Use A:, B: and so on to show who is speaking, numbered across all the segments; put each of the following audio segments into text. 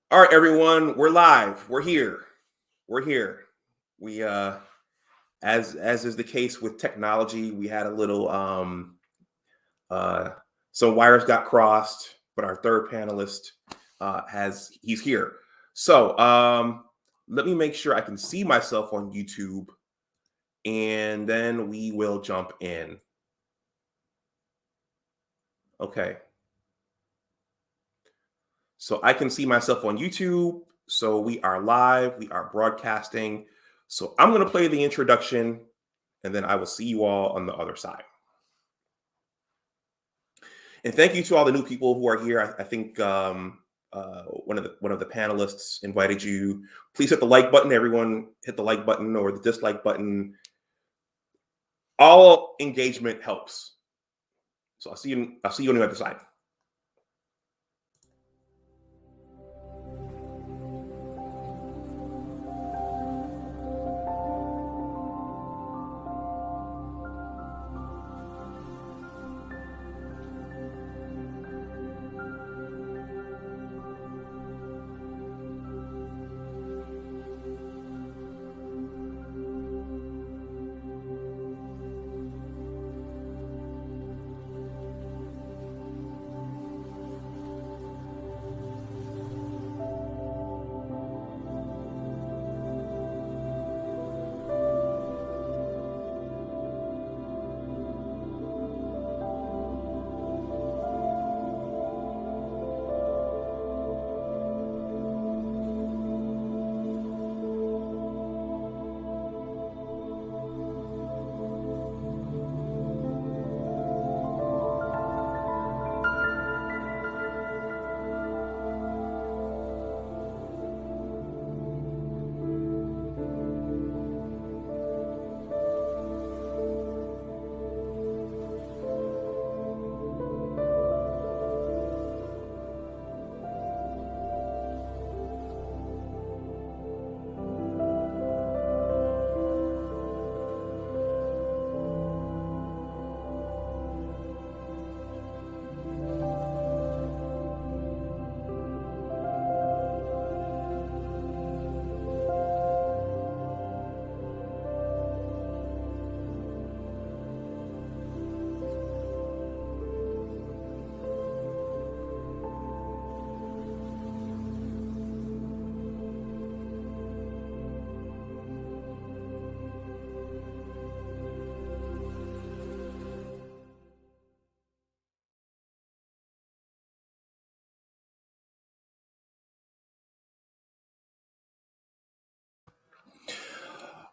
A: All right, everyone, we're live. We're here. We're here. We as is the case with technology, we had a little uh some wires got crossed, but our third panelist he's here. So let me make sure I can see myself on YouTube and then we will jump in. Okay. So I can see myself on YouTube. So we are live, we are broadcasting. So I'm going to play the introduction and then I will see you all on the other side. And thank you to all the new people who are here. I think one of the panelists invited you. Please hit the like button. Everyone hit the like button or the dislike button. All engagement helps. So I'll see you on the other side.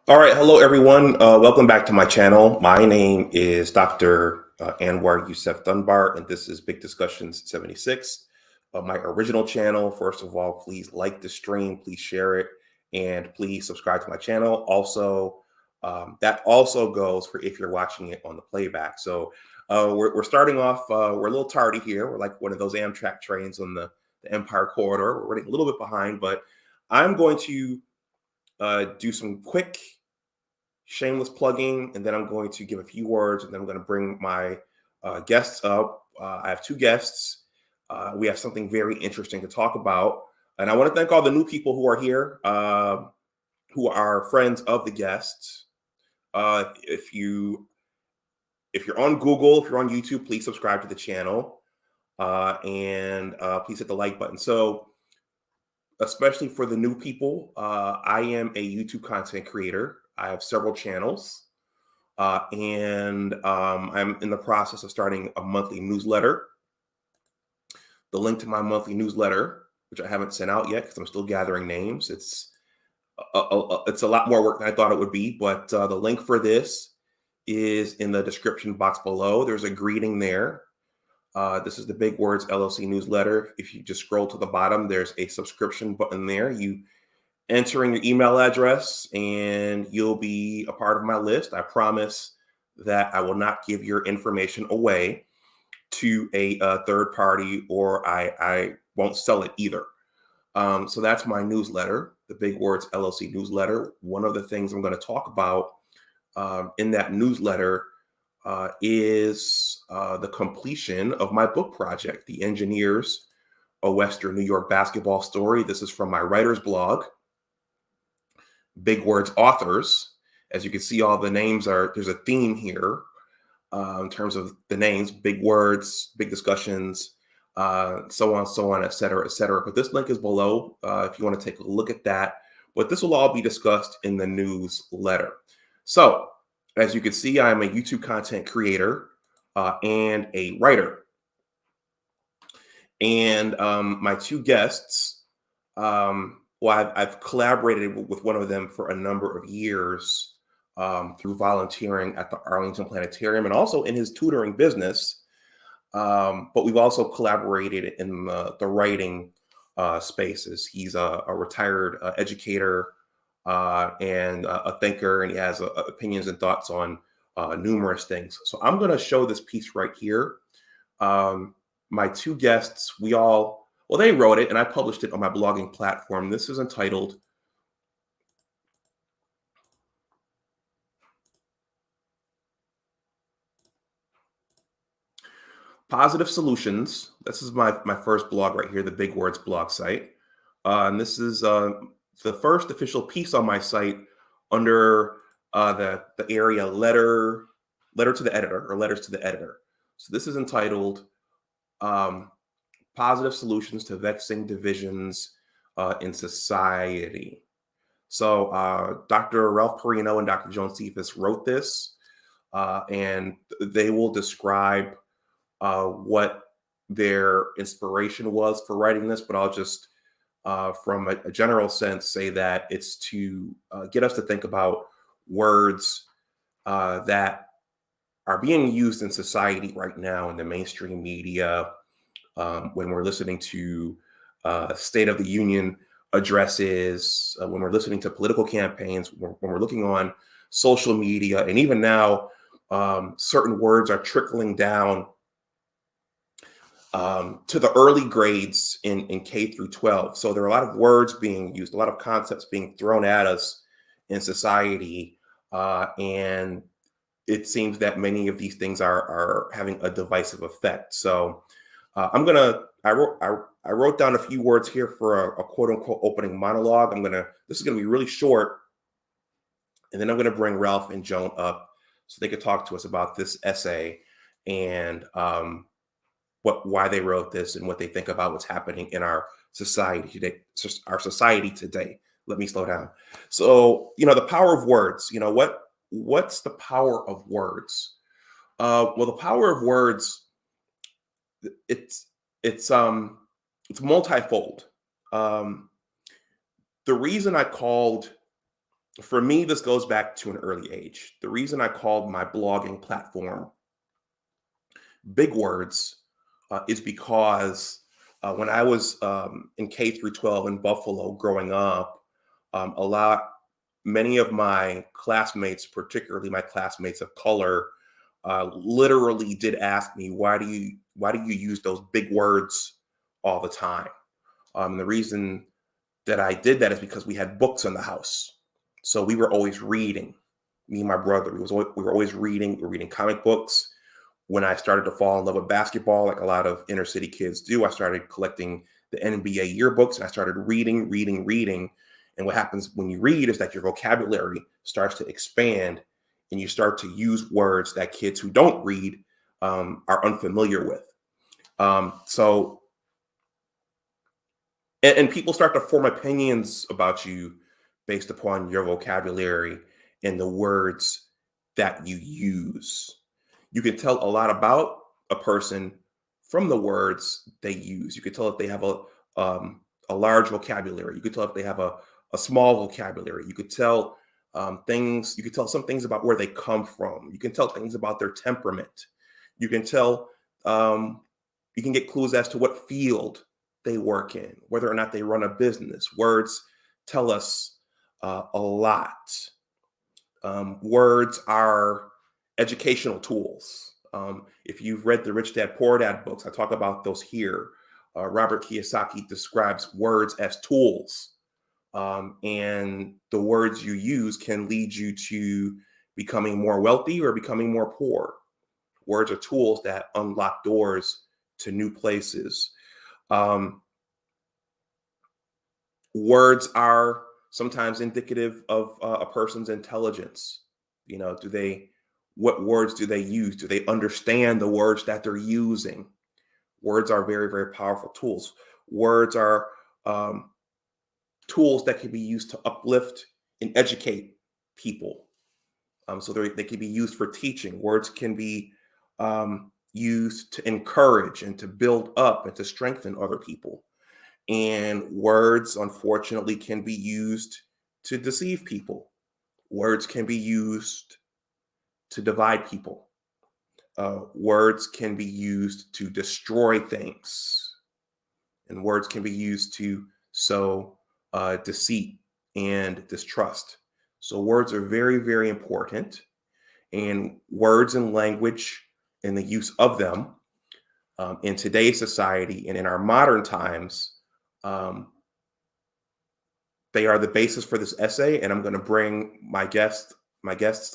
A: All right, hello everyone. Welcome back to my channel. My name is Dr. Anwar Youssef Dunbar, and this is Big Discussions 76. My original channel. First of all, please like the stream, please share it, and please subscribe to my channel. Also, that also goes for if you're watching it on the playback. So we're starting off. We're a little tardy here. We're like one of those Amtrak trains on the Empire Corridor. We're running a little bit behind, but I'm going to do some quick shameless plugging, and then I'm going to give a few words, and then I'm going to bring my guests up. I have two guests. We have something very interesting to talk about, and I want to thank all the new people who are here, who are friends of the guests. If you're on Google, if you're on YouTube, please subscribe to the channel, and please hit the like button. So, especially for the new people, I am a YouTube content creator. I have several channels, and I'm in the process of starting a monthly newsletter. The link to my monthly newsletter, which I haven't sent out yet because I'm still gathering names. It's a lot more work than I thought it would be, but the link for this is in the description box below. There's a greeting there. This is the Big Words LLC Newsletter. If you just scroll to the bottom, there's a subscription button there. You enter in your email address and you'll be a part of my list. I promise that I will not give your information away to a third party, or I won't sell it either. So that's my newsletter, the Big Words LLC Newsletter. One of the things I'm going to talk about in that newsletter is the completion of my book project, The Engineers a Western New York basketball story. This is from my writer's blog, Big Words Authors. As you can see, all the names there's a theme here in terms of the names: big words, big discussions, so on, et cetera, et cetera. But this link is below if you want to take a look at that. But this will all be discussed in the newsletter. So, as you can see, I'm a YouTube content creator and a writer. And my two guests, I've collaborated with one of them for a number of years through volunteering at the Arlington Planetarium and also in his tutoring business. But we've also collaborated in the writing spaces. He's a retired educator and a thinker, and he has opinions and thoughts on numerous things. So I'm going to show this piece right here. My two guests, they wrote it and I published it on my blogging platform. This is entitled Positive Solutions. This is my first blog right here, the Big Words blog site. And this is the first official piece on my site under the area letter to the editor, or letters to the editor. So this is entitled Positive Solutions to Vexing Divisions in Society. So Dr. Ralph Perrino and Dr. Joan Cephas wrote this, and they will describe what their inspiration was for writing this, but I'll just, from a general sense, say that it's to get us to think about words that are being used in society right now in the mainstream media, when we're listening to State of the Union addresses, when we're listening to political campaigns, when we're looking on social media, and even now, certain words are trickling down to the early grades in K through 12. So there are a lot of words being used, a lot of concepts being thrown at us in society, and it seems that many of these things are having a divisive effect. So I wrote down a few words here for a quote unquote opening monologue. This is gonna be really short, and then I'm gonna bring Ralph and Joan up so they could talk to us about this essay and why they wrote this and what they think about what's happening in our society today. Let me slow down. So, the power of words. What's the power of words? Well, the power of words, it's multifold. The reason for me, this goes back to an early age. The reason I called my blogging platform Big Words is because when I was in K through 12 in Buffalo growing up, many of my classmates, particularly my classmates of color, literally did ask me, why do you use those big words all the time? And the reason that I did that is because we had books in the house. So we were always reading. Me and my brother, we were always reading. We were reading comic books. When I started to fall in love with basketball, like a lot of inner city kids do, I started collecting the NBA yearbooks and I started reading. And what happens when you read is that your vocabulary starts to expand and you start to use words that kids who don't read are unfamiliar with. And people start to form opinions about you based upon your vocabulary and the words that you use. You can tell a lot about a person from the words they use. You can tell if they have a large vocabulary. You can tell if they have a small vocabulary. You could tell things. You could tell some things about where they come from. You can tell things about their temperament. You can tell. You can get clues as to what field they work in, whether or not they run a business. Words tell us a lot. Words are educational tools. If you've read the Rich Dad Poor Dad books, I talk about those here. Robert Kiyosaki describes words as tools. And the words you use can lead you to becoming more wealthy or becoming more poor. Words are tools that unlock doors to new places. Words are sometimes indicative of a person's intelligence. What words do they use? Do they understand the words that they're using? Words are very, very powerful tools. Words are tools that can be used to uplift and educate people. So they can be used for teaching. Words can be used to encourage and to build up and to strengthen other people. And words, unfortunately, can be used to deceive people. Words can be used to divide people. Words can be used to destroy things. And words can be used to sow deceit and distrust. So words are very, very important. And words and language and the use of them in today's society and in our modern times, they are the basis for this essay. And I'm going to bring my guests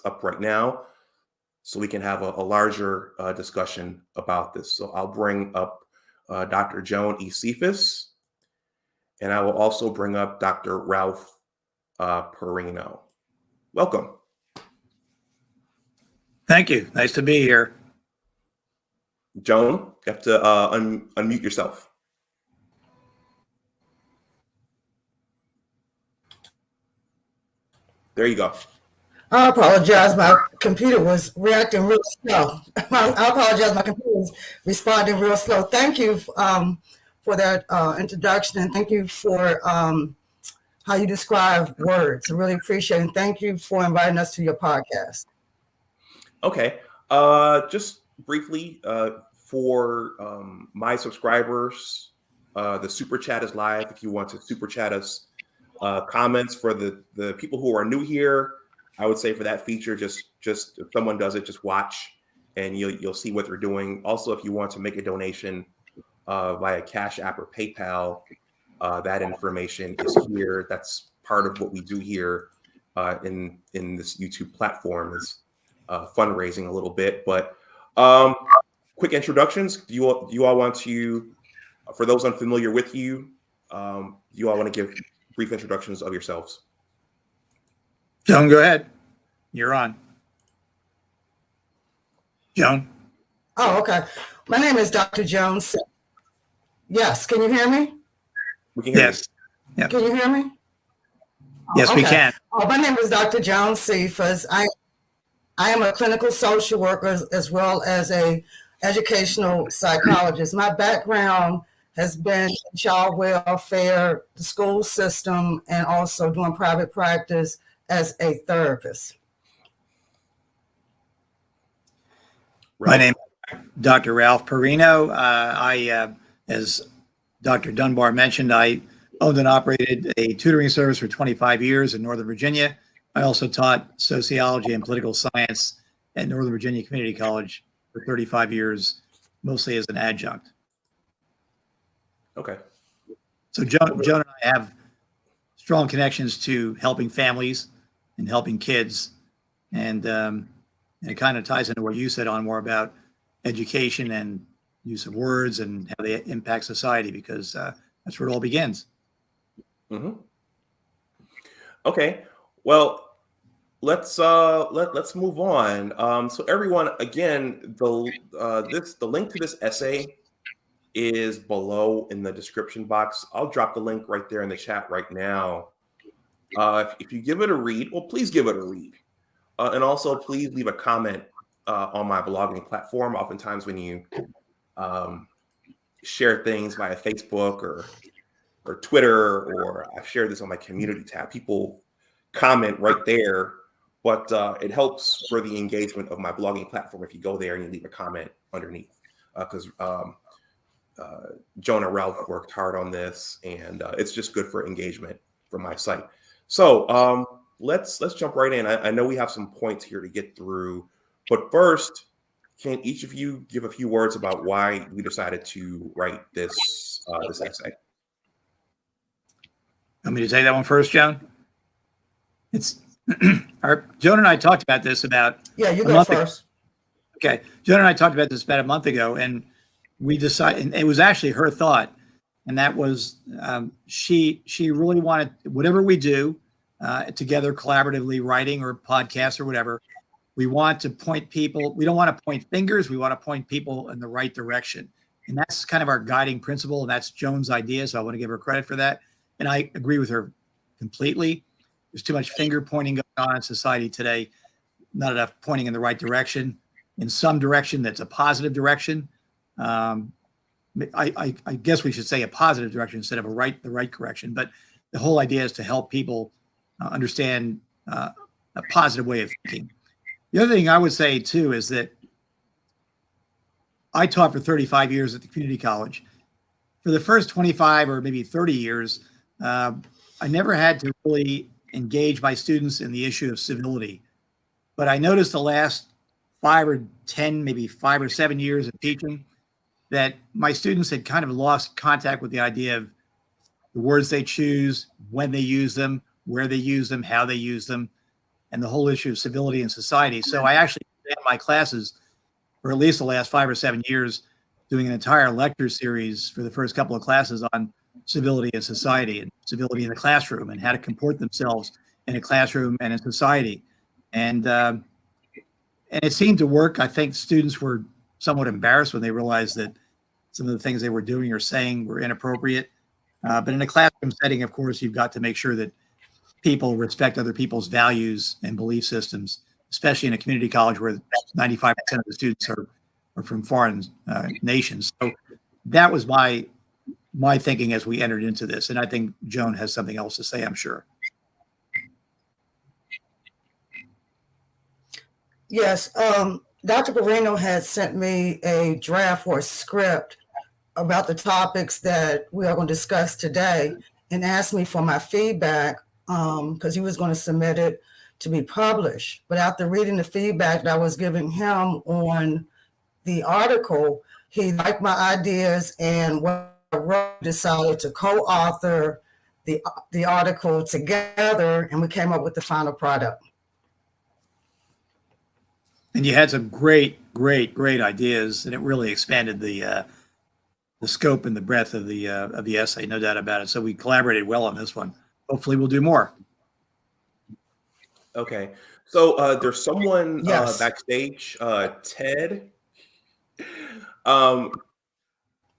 A: up right now so we can have a larger discussion about this. So I'll bring up Dr. Joan E. Cephas, and I will also bring up Dr. Ralph Perrino. Welcome.
B: Thank you. Nice to be here.
A: Joan, you have to unmute yourself. There you go.
C: I apologize. My computer was reacting real slow. I apologize. My computer was responding real slow. Thank you for that introduction, and thank you for how you describe words. I really appreciate it. And thank you for inviting us to your podcast.
A: Okay. Just briefly, for my subscribers, the super chat is live. If you want to super chat us comments for the people who are new here, I would say for that feature, just if someone does it, just watch and you'll see what they're doing. Also, if you want to make a donation via Cash App or PayPal, that information is here. That's part of what we do here in this YouTube platform is fundraising a little bit. But quick introductions. Do you all want to, for those unfamiliar with you, do you all want to give brief introductions of yourselves?
B: Joan, go ahead. You're on. Joan?
C: Oh, okay. My name is Dr. Joan. Yes. Can you hear me?
A: We can hear
B: Yes.
A: you.
B: Yep.
C: Can you hear me?
B: Yes,
C: Okay.
B: we can.
C: My name is Dr. Joan Cephas. I am a clinical social worker as well as a educational psychologist. My background has been in child welfare, the school system, and also doing private practice as a therapist.
B: My name is Dr. Ralph Perrino. As Dr. Dunbar mentioned, I owned and operated a tutoring service for 25 years in Northern Virginia. I also taught sociology and political science at Northern Virginia Community College for 35 years, mostly as an adjunct.
A: Okay.
B: So Joan and I have strong connections to helping families and helping kids. And it kind of ties into what you said on more about education and use of words and how they impact society, because that's where it all begins.
A: Mm-hmm. Okay. Well, let's move on. So everyone, again, the link to this essay is below in the description box. I'll drop the link right there in the chat right now. If you give it a read, well, please give it a read. And also, please leave a comment on my blogging platform. Oftentimes when you share things via Facebook or Twitter, or I've shared this on my community tab, people comment right there. But it helps for the engagement of my blogging platform if you go there and you leave a comment underneath. Because Joan and Ralph worked hard on this, and it's just good for engagement for my site. So let's jump right in. I know we have some points here to get through, but first, can each of you give a few words about why we decided to write this essay?
B: Want me to take that one first, Joan? It's Joan and I talked about this about
C: You go first.
B: Okay, Joan and I talked about this about a month ago, and we decided, and it was actually her thought, and that was she really wanted whatever we do together collaboratively, writing or podcasts or whatever. We want to point people. We don't want to point fingers. We want to point people in the right direction. And that's kind of our guiding principle. And that's Joan's idea. So I want to give her credit for that. And I agree with her completely. There's too much finger pointing going on in society today. Not enough pointing in the right direction. In some direction that's a positive direction. I guess we should say a positive direction instead of the right direction. But the whole idea is to help people understand a positive way of thinking. The other thing I would say, too, is that I taught for 35 years at the community college. For the first 25 or maybe 30 years, I never had to really engage my students in the issue of civility. But I noticed the last 5 or 10, maybe 5 or 7 years of teaching that my students had kind of lost contact with the idea of the words they choose, when they use them, where they use them, how they use them, and the whole issue of civility in society. So I actually began my classes for at least the last 5 or 7 years doing an entire lecture series for the first couple of classes on civility in society and civility in the classroom and how to comport themselves in a classroom and in society. And it seemed to work. I think students were somewhat embarrassed when they realized that some of the things they were doing or saying were inappropriate. But in a classroom setting, of course, you've got to make sure that people respect other people's values and belief systems, especially in a community college where 95% of the students are from foreign nations. So that was my thinking as we entered into this. And I think Joan has something else to say, I'm sure.
C: Yes, Dr. Perrino had sent me a draft or a script about the topics that we are going to discuss today and asked me for my feedback because he was going to submit it to be published. But after reading the feedback that I was giving him on the article, he liked my ideas and when I wrote, decided to co-author the article together, and we came up with the final product.
B: And you had some great ideas, and it really expanded the scope and the breadth of the essay, no doubt about it. So we collaborated well on this one. Hopefully, we'll do more.
A: Okay, so there's someone
C: Yes.
A: backstage, Ted.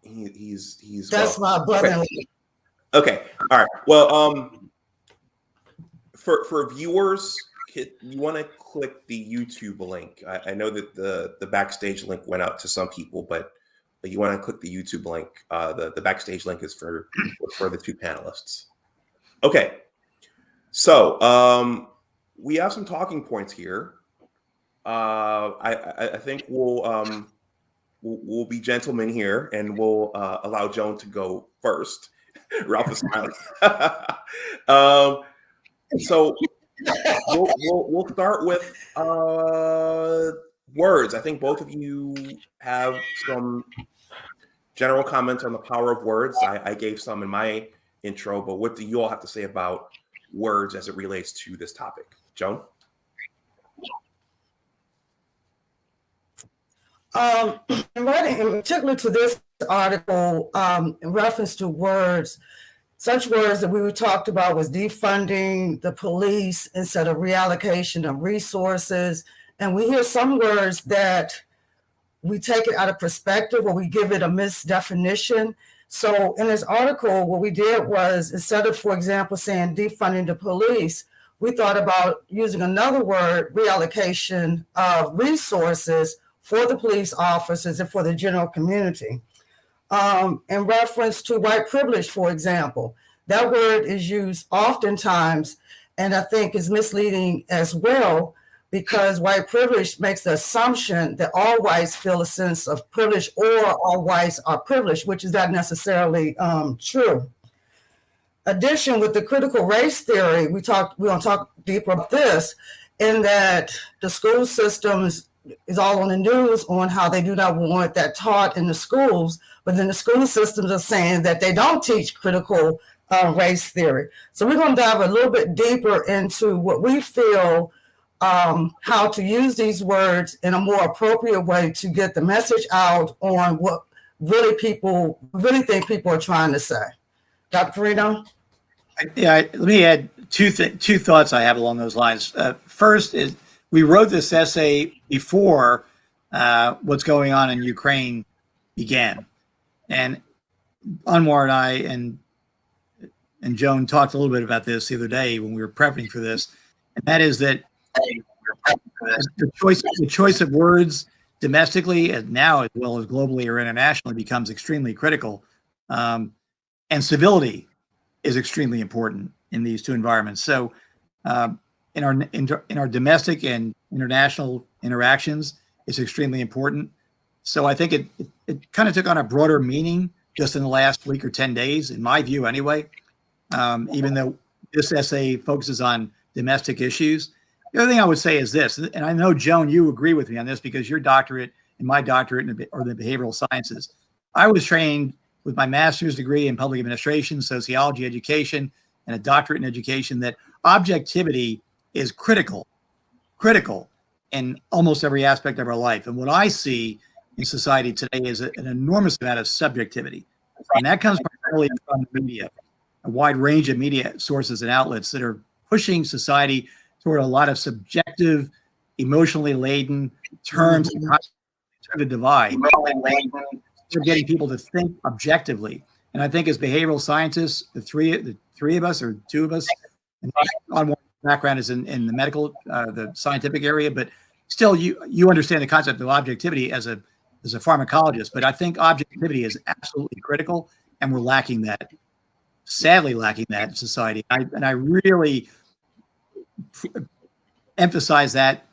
A: He's
C: That's my brother.
A: Okay, all right. Well, for viewers, you want to click the YouTube link. I know that the backstage link went out to some people, but you want to click the YouTube link. The backstage link is for the two panelists. Okay, so we have some talking points here. I think we'll be gentlemen here, and we'll allow Joan to go first. Ralph is smiling. So we'll start with words. I think both of you have some general comments on the power of words. I gave some in my intro, but what do you all have to say about words as it relates to this topic? Joan?
C: In writing, in particular to this article, in reference to words, such words that we talked about was defunding the police instead of reallocation of resources. And we hear some words that we take it out of perspective or we give it a misdefinition. So in this article, what we did was, instead of, for example, saying defunding the police, we thought about using another word, reallocation of resources for the police officers and for the general community. In reference to white privilege, for example, that word is used oftentimes, and I think is misleading as well, because white privilege makes the assumption that all whites feel a sense of privilege or all whites are privileged, which is not necessarily true. Addition, with the critical race theory, we're going to talk deeper about this, in that the school systems is all on the news on how they do not want that taught in the schools, but then the school systems are saying that they don't teach critical race theory. So we're going to dive a little bit deeper into what we feel, how to use these words in a more appropriate way to get the message out on what really think people are trying to say. Dr. Perrino?
B: Yeah, let me add two thoughts I have along those lines. First is we wrote this essay before what's going on in Ukraine began, and Anwar and I and Joan talked a little bit about this the other day when we were prepping for this, and that is that the choice of words domestically and now as well as globally or internationally becomes extremely critical, and civility is extremely important in these two environments. So in our domestic and international interactions, it's extremely important. So I think it kind of took on a broader meaning just in the last week or 10 days, in my view anyway, even though this essay focuses on domestic issues. The other thing I would say is this, and I know, Joan, you agree with me on this because your doctorate and my doctorate in the behavioral sciences. I was trained with my master's degree in public administration, sociology, education, and a doctorate in education that objectivity is critical in almost every aspect of our life. And what I see in society today is an enormous amount of subjectivity. And that comes primarily from the media, a wide range of media sources and outlets that are pushing society toward a lot of subjective, emotionally laden terms and the divide. They're getting people to think objectively. And I think as behavioral scientists, the three of us or two of us, and on background is in the medical, the scientific area, but still you understand the concept of objectivity as a pharmacologist. But I think objectivity is absolutely critical, and we're lacking that, sadly lacking that in society. And I really emphasize that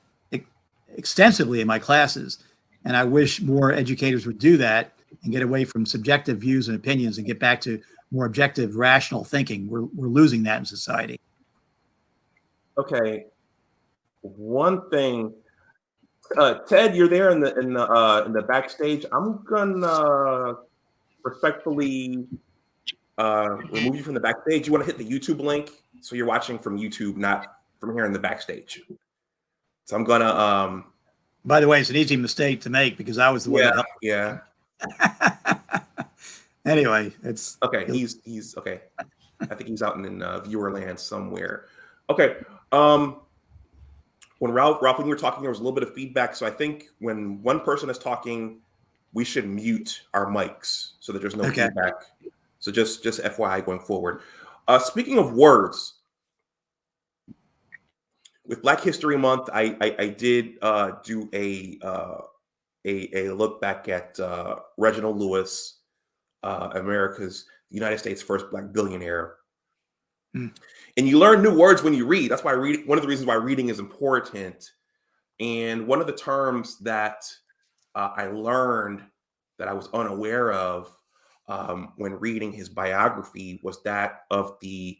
B: extensively in my classes. And I wish more educators would do that and get away from subjective views and opinions and get back to more objective, rational thinking. We're losing that in society.
A: Okay. One thing, Ted, you're there in the backstage. I'm gonna respectfully remove you from the backstage. You want to hit the YouTube link so you're watching from YouTube, not from here in the backstage. So I'm gonna.
B: By the way, it's an easy mistake to make because I was the one.
A: Yeah.
B: Anyway, it's
A: okay. He's okay. I think he's out in viewer land somewhere. Okay. When Ralph, when we were talking, there was a little bit of feedback. So I think when one person is talking, we should mute our mics so that there's no feedback. So just FYI going forward. Speaking of words, with Black History Month, I did do a look back at Reginald Lewis, America's United States' first Black billionaire. And you learn new words when you read. That's why one of the reasons why reading is important. And one of the terms that I learned that I was unaware of when reading his biography was that of the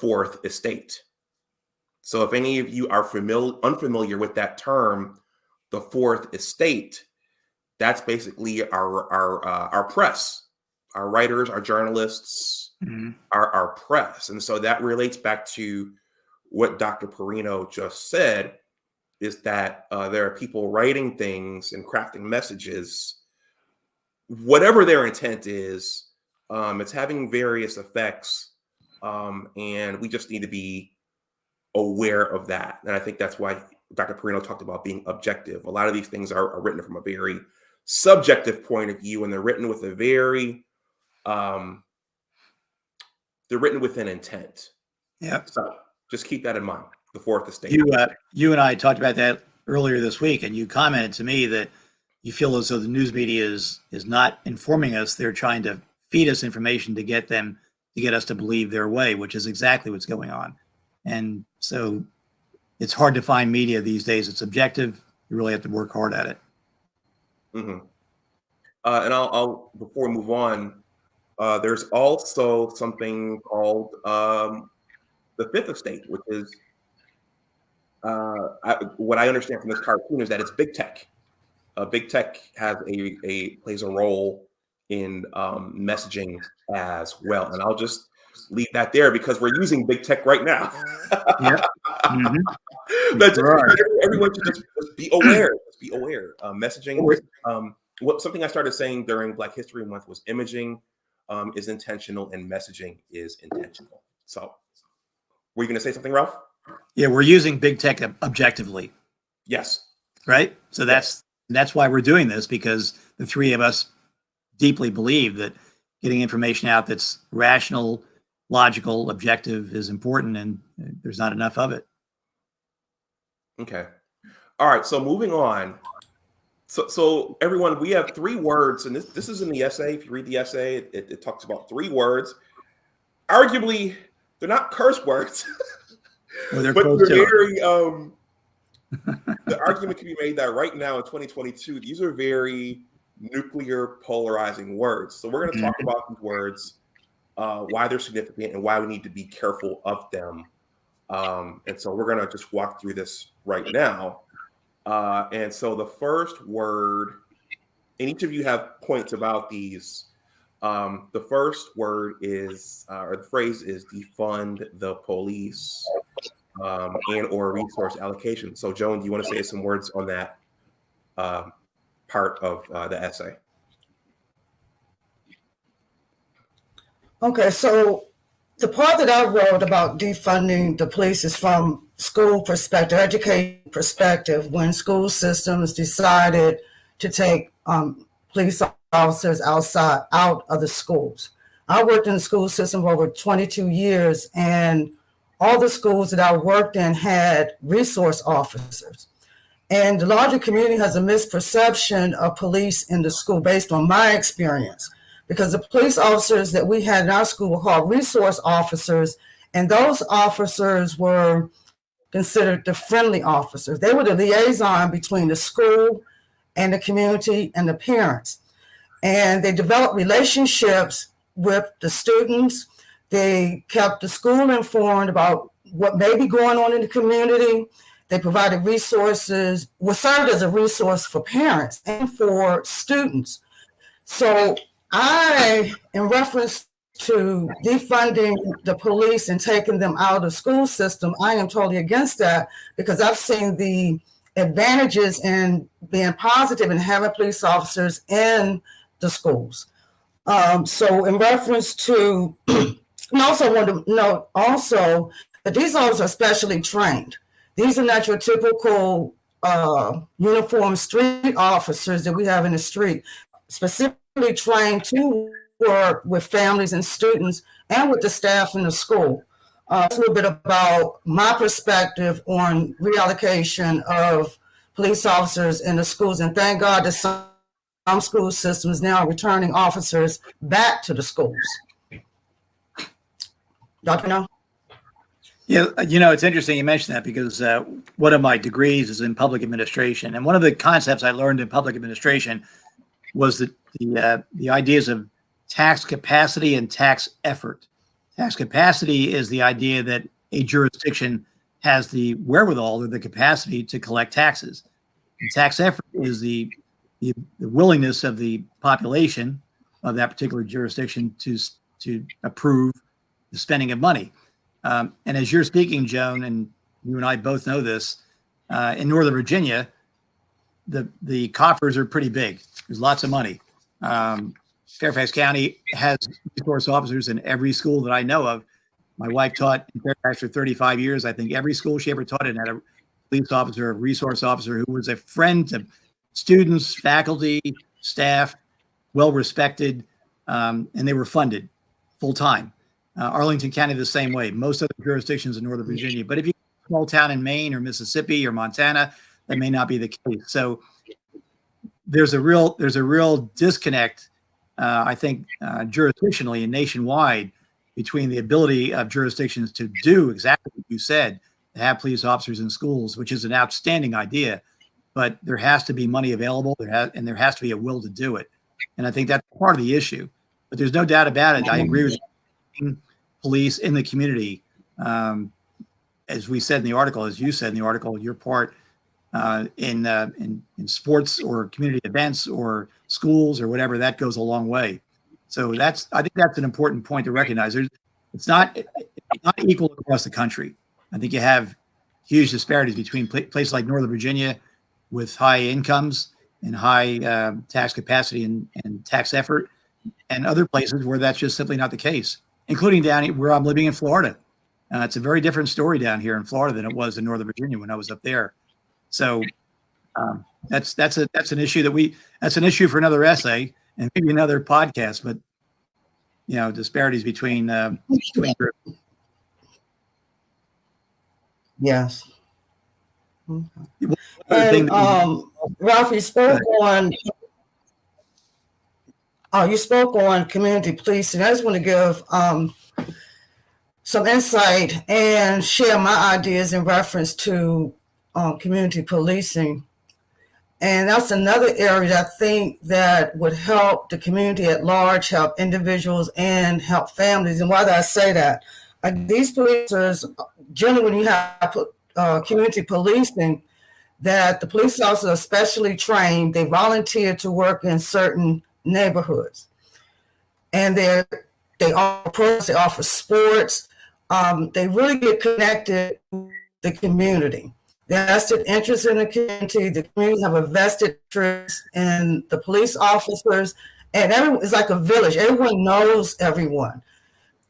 A: Fourth Estate. So if any of you are unfamiliar with that term, the Fourth Estate, that's basically our press, our writers, our journalists, our press. And so that relates back to what Dr. Perrino just said, is that there are people writing things and crafting messages, whatever their intent is, it's having various effects. And we just need to be aware of that. And I think that's why Dr. Perrino talked about being objective. A lot of these things are written from a very subjective point of view, and they're written with a very, they're written with an intent.
B: Yeah.
A: So just keep that in mind. The Fourth Estate.
B: You and I talked about that earlier this week, and you commented to me that you feel as though the news media is not informing us. They're trying to feed us information to get us to believe their way, which is exactly what's going on. And so it's hard to find media these days. It's objective. You really have to work hard at it.
A: And I'll before we move on, there's also something called the Fifth Estate, which is what I understand from this cartoon is that it's big tech. Big tech has plays a role in messaging as well, and I'll just leave that there because we're using big tech right now. But everyone should just be aware. Just be aware. Messaging something I started saying during Black History Month was imaging is intentional and messaging is intentional. So were you going to say something, Ralph?
B: Yeah, we're using big tech objectively.
A: Yes.
B: Right. So that's why we're doing this, because the three of us deeply believe that getting information out that's rational, logical, objective is important, and there's not enough of it.
A: Okay. All right. So moving on. So everyone, we have 3 words, and this is in the essay. If you read the essay, it talks about 3 words. Arguably, they're not curse words,
B: Well, they're
A: but
B: close
A: they're
B: to it.
A: very. The argument can be made that right now in 2022, these are very nuclear polarizing words. So we're going to talk about these words, why they're significant, and why we need to be careful of them. And so we're going to just walk through this right now. And so the first word, and each of you have points about these. The first word is, or the phrase is, defund the police, and or resource allocation. So Joan, do you want to say some words on that part of the essay?
C: Okay, so the part that I wrote about defunding the police is from school perspective, education perspective, when school systems decided to take police officers out of the schools. I worked in the school system for over 22 years, and all the schools that I worked in had resource officers. And the larger community has a misperception of police in the school based on my experience, because the police officers that we had in our school were called resource officers, and those officers were considered the friendly officers. They were the liaison between the school and the community and the parents. And they developed relationships with the students. They kept the school informed about what may be going on in the community. They provided resources, served as a resource for parents and for students. So in reference to defunding the police and taking them out of the school system, I am totally against that, because I've seen the advantages in being positive and having police officers in the schools. So in reference to, I also want to note also that these officers are specially trained. These are not your typical uniformed street officers that we have in the street, specifically trained to work with families and students and with the staff in the school. A little bit about my perspective on reallocation of police officers in the schools, and thank God that some school systems now are returning officers back to the schools. Dr. No?
B: Yeah, it's interesting you mentioned that, because one of my degrees is in public administration, and one of the concepts I learned in public administration was that the ideas of tax capacity and tax effort. Tax capacity is the idea that a jurisdiction has the wherewithal or the capacity to collect taxes. And tax effort is the willingness of the population of that particular jurisdiction to approve the spending of money. And as you're speaking, Joan, and you and I both know this, in Northern Virginia, the coffers are pretty big. There's lots of money. Fairfax County has resource officers in every school that I know of. My wife taught in Fairfax for 35 years. I think every school she ever taught in had a police officer, a resource officer who was a friend to students, faculty, staff, well-respected, and they were funded full-time. Arlington County the same way. Most other jurisdictions in Northern Virginia. But if you have a small town in Maine or Mississippi or Montana, that may not be the case. So there's a real disconnect, I think, jurisdictionally and nationwide, between the ability of jurisdictions to do exactly what you said, to have police officers in schools, which is an outstanding idea, but there has to be money available, and there has to be a will to do it. And I think that's part of the issue. But there's no doubt about it. I agree with you. Police in the community, as we said in the article, as you said in the article, your part in sports or community events or schools or whatever, that goes a long way. So I think that's an important point to recognize. It's not equal across the country. I think you have huge disparities between places like Northern Virginia with high incomes in high tax capacity and tax effort, and other places where that's just simply not the case, including down here where I'm living in Florida. It's a very different story down here in Florida than it was in Northern Virginia when I was up there. So that's an issue that's an issue for another essay and maybe another podcast. But disparities between groups.
C: Yes.
B: And
C: Ralph, you spoke on community policing. I just want to give some insight and share my ideas in reference to community policing. And that's another area that I think that would help the community at large, help individuals, and help families. And why do I say that? These policers, generally when you have community policing, that the police officers are specially trained, they volunteer to work in certain neighborhoods. And they offer programs, they offer sports. They really get connected to the community. They're vested interest in the community have a vested interest in the police officers, and everyone is like a village. Everyone knows everyone.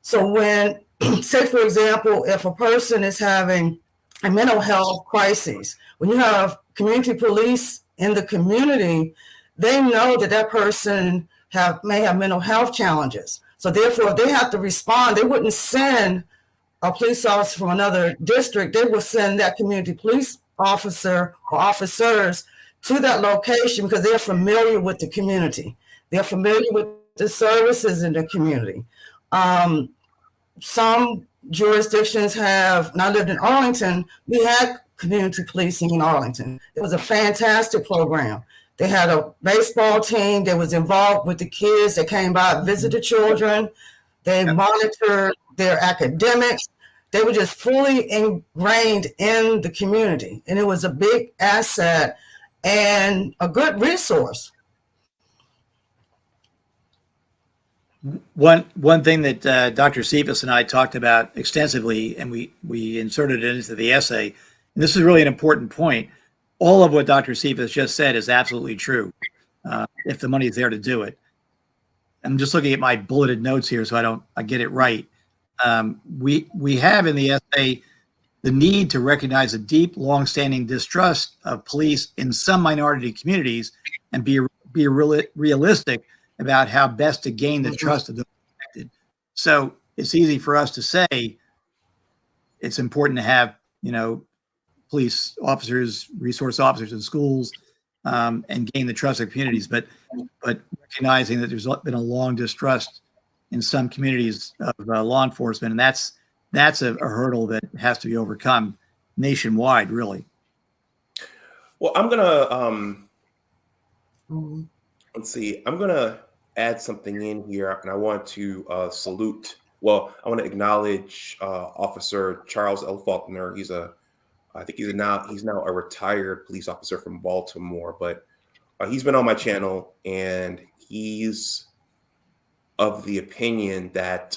C: So when, say for example, if a person is having a mental health crisis, when you have community police in the community, they know that that person may have mental health challenges. So therefore, if they have to respond, they wouldn't send a police officer from another district. They would send that community police officer or officers to that location because they're familiar with the community. They're familiar with the services in the community. Some jurisdictions have, when I lived in Arlington, we had community policing in Arlington. It was a fantastic program. They had a baseball team that was involved with the kids. They came by, visit the children. They monitored their academics. They were just fully ingrained in the community. And it was a big asset and a good resource.
B: One thing that Dr. Cephas and I talked about extensively, and we inserted it into the essay, and this is really an important point. All of what Dr. Cephas just said is absolutely true, if the money is there to do it. I'm just looking at my bulleted notes here so I get it right. We have in the essay the need to recognize a deep, longstanding distrust of police in some minority communities and be realistic about how best to gain the trust of the affected. So it's easy for us to say it's important to have, police officers, resource officers in schools, and gain the trust of communities. But recognizing that there's been a long distrust in some communities of law enforcement, and that's a hurdle that has to be overcome nationwide, really.
A: Well, I'm gonna let's see. I'm gonna add something in here, and I want to salute. Well, I want to acknowledge Officer Charles L. Faulkner. I think he's now a retired police officer from Baltimore, but he's been on my channel, and he's of the opinion that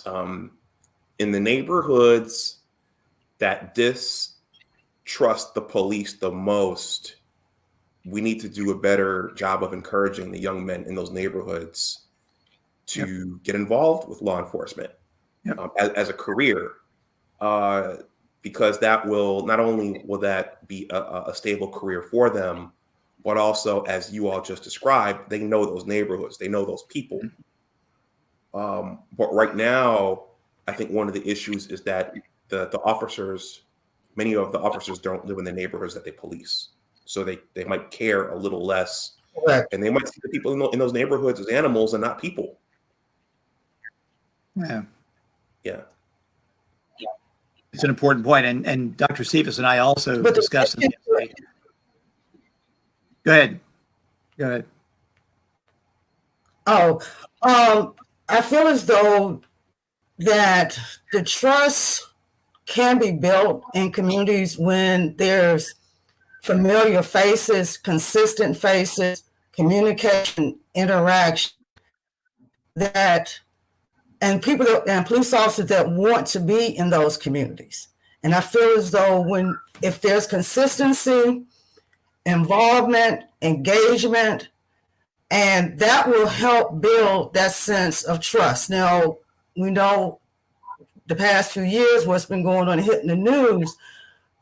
A: in the neighborhoods that distrust the police the most, we need to do a better job of encouraging the young men in those neighborhoods to get involved with law enforcement as a career, because that will not only will that be a stable career for them, but also, as you all just described, they know those neighborhoods, they know those people. But right now, I think one of the issues is that many of the officers don't live in the neighborhoods that they police. So they might care a little less.
C: Correct.
A: And they might see the people in those neighborhoods as animals and not people. Yeah.
B: It's an important point. And Dr. Cephas and I also discussed it. Go ahead.
C: I feel as though that the trust can be built in communities when there's familiar faces, consistent faces, communication, interaction, and police officers that want to be in those communities. And I feel as though if there's consistency, involvement, engagement, and that will help build that sense of trust. Now, we know the past few years what's been going on hitting the news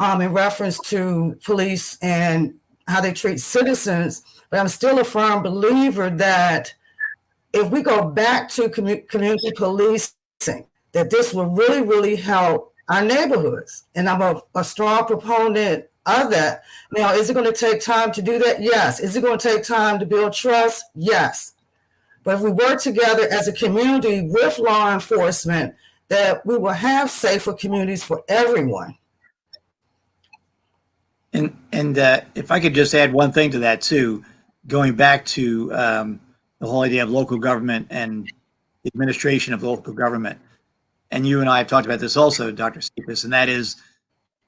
C: in reference to police and how they treat citizens, but I'm still a firm believer that if we go back to community policing, that this will really, really help our neighborhoods. And I'm a strong proponent of that. Now, is it going to take time to do that? Yes. Is it going to take time to build trust? Yes. But if we work together as a community with law enforcement, that we will have safer communities for everyone.
B: And if I could just add one thing to that too, going back to the whole idea of local government and the administration of local government. And you and I have talked about this also, Dr. Cephas, and that is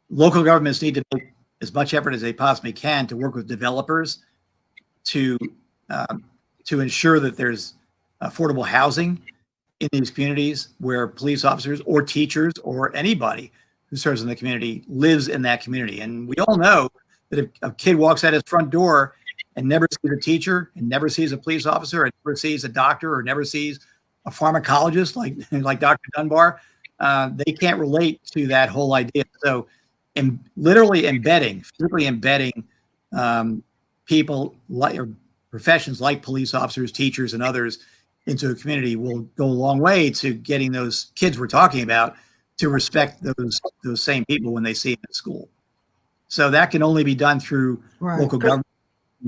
B: local governments need to make as much effort as they possibly can to work with developers to ensure that there's affordable housing in these communities where police officers or teachers or anybody who serves in the community lives in that community. And we all know that if a kid walks out his front door and never sees a teacher and never sees a police officer and never sees a doctor or never sees a pharmacologist like Dr. Dunbar, they can't relate to that whole idea. So physically embedding people like or professions like police officers, teachers, and others into a community will go a long way to getting those kids we're talking about to respect those same people when they see them at school. So that can only be done through local government,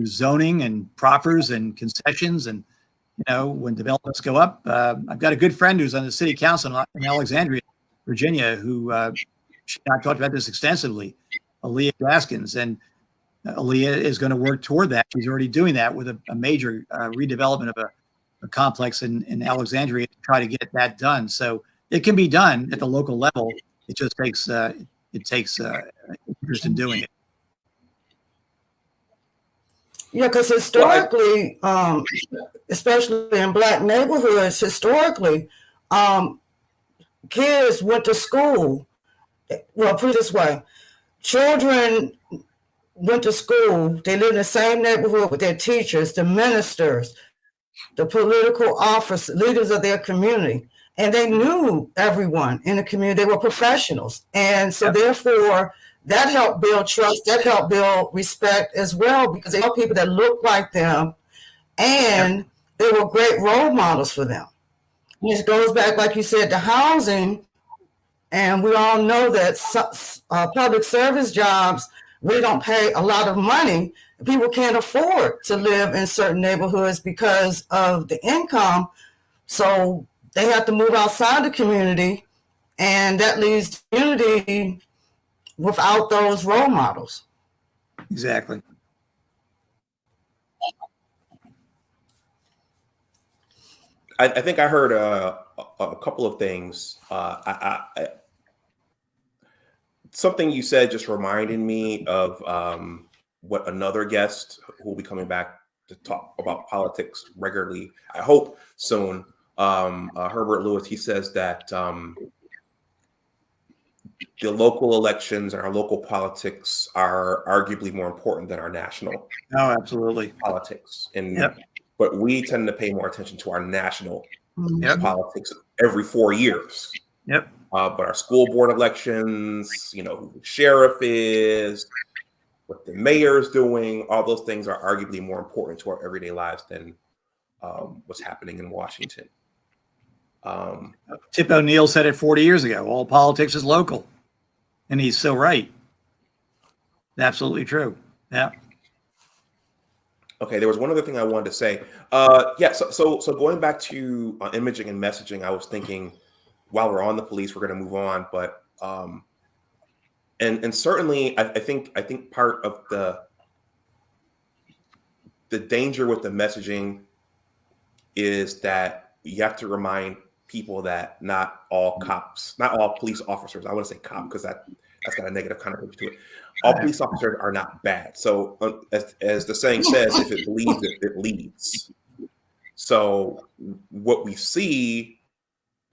B: zoning and proffers and concessions. And, when developments go up, I've got a good friend who's on the city council in Alexandria, Virginia, who she and I talked about this extensively, Aaliyah Gaskins. And Aaliyah is going to work toward that. She's already doing that with a major redevelopment of a complex in Alexandria to try to get that done. So it can be done at the local level. It just takes interest in doing it.
C: Yeah, because historically, especially in Black neighborhoods, historically, kids went to school. Well, put it this way, children went to school. They lived in the same neighborhood with their teachers, the ministers, the political office leaders of their community. And they knew everyone in the community. They were professionals. And so therefore, that helped build trust, that helped build respect as well, because they were people that looked like them and they were great role models for them. And it goes back, like you said, to housing. And we all know that public service jobs really don't pay a lot of money. People can't afford to live in certain neighborhoods because of the income. So they have to move outside the community, and that leaves the community without those role models.
B: Exactly.
A: I think I heard a couple of things. Something you said just reminded me of what another guest who will be coming back to talk about politics regularly, I hope soon, Herbert Lewis. He says that the local elections and our local politics are arguably more important than our national
B: absolutely
A: politics. But we tend to pay more attention to our national politics every 4 years. But our school board elections, who the sheriff is, what the mayor is doing, all those things are arguably more important to our everyday lives than what's happening in Washington.
B: Tip O'Neill said it 40 years ago, all politics is local. And he's so right. Absolutely true. Yeah.
A: Okay, there was one other thing I wanted to say. So going back to imaging and messaging, I was thinking, while we're on the police, we're going to move on, but and certainly I think part of the danger with the messaging is that you have to remind people that not all police officers, I want to say cop because that's got a negative connotation to it. All police officers are not bad. So as the saying says, if it bleeds, it leads. So what we see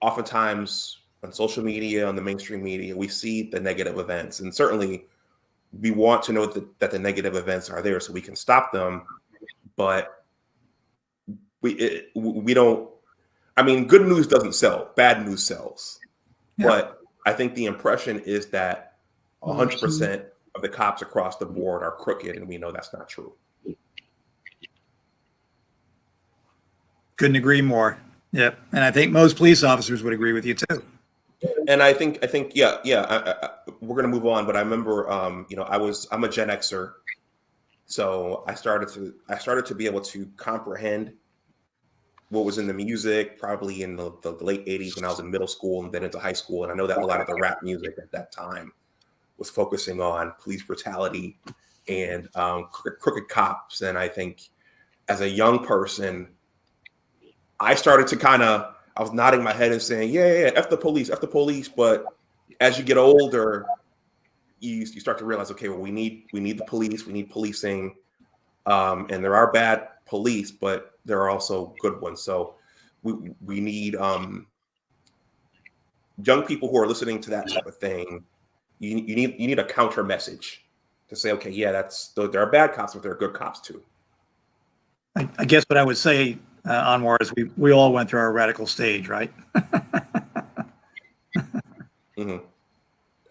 A: oftentimes on social media, on the mainstream media, we see the negative events. And certainly we want to know that the negative events are there so we can stop them. but we don't. I mean, good news doesn't sell. Bad news sells.
B: Yeah.
A: But I think the impression is that 100% of the cops across the board are crooked, and we know that's not true.
B: Couldn't agree more. Yep. And I think most police officers would agree with you too.
A: And I think, yeah. We're gonna move on, but I remember, I'm a Gen Xer, so I started to be able to comprehend what was in the music, probably in the late 80s when I was in middle school and then into high school. And I know that a lot of the rap music at that time was focusing on police brutality and crooked cops. And I think as a young person, I started to I was nodding my head and saying, yeah, F the police. But as you get older, you start to realize, okay, well, we need the police, we need policing. And there are bad police, but there are also good ones. So we need young people who are listening to that type of thing. You need a counter message to say, okay, yeah, there are bad cops, but there are good cops too.
B: I guess what I would say, Anwar, is we all went through our radical stage, right?
A: Mm-hmm.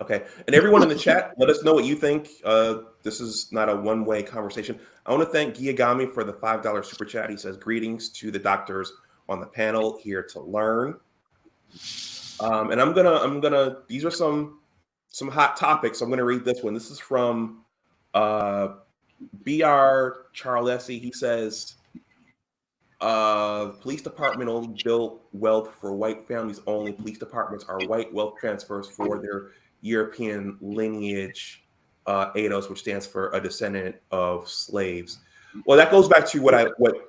A: Okay. And everyone in the chat, let us know what you think. This is not a one-way conversation. I want to thank Giyagami for the $5 super chat. He says, greetings to the doctors on the panel, here to learn. And I'm gonna, these are some hot topics. I'm gonna read this one. This is from BR Charlesi. He says, police department only built wealth for white families only. Police departments are white wealth transfers for their European lineage, ADOS, which stands for a descendant of slaves. Well, that goes back to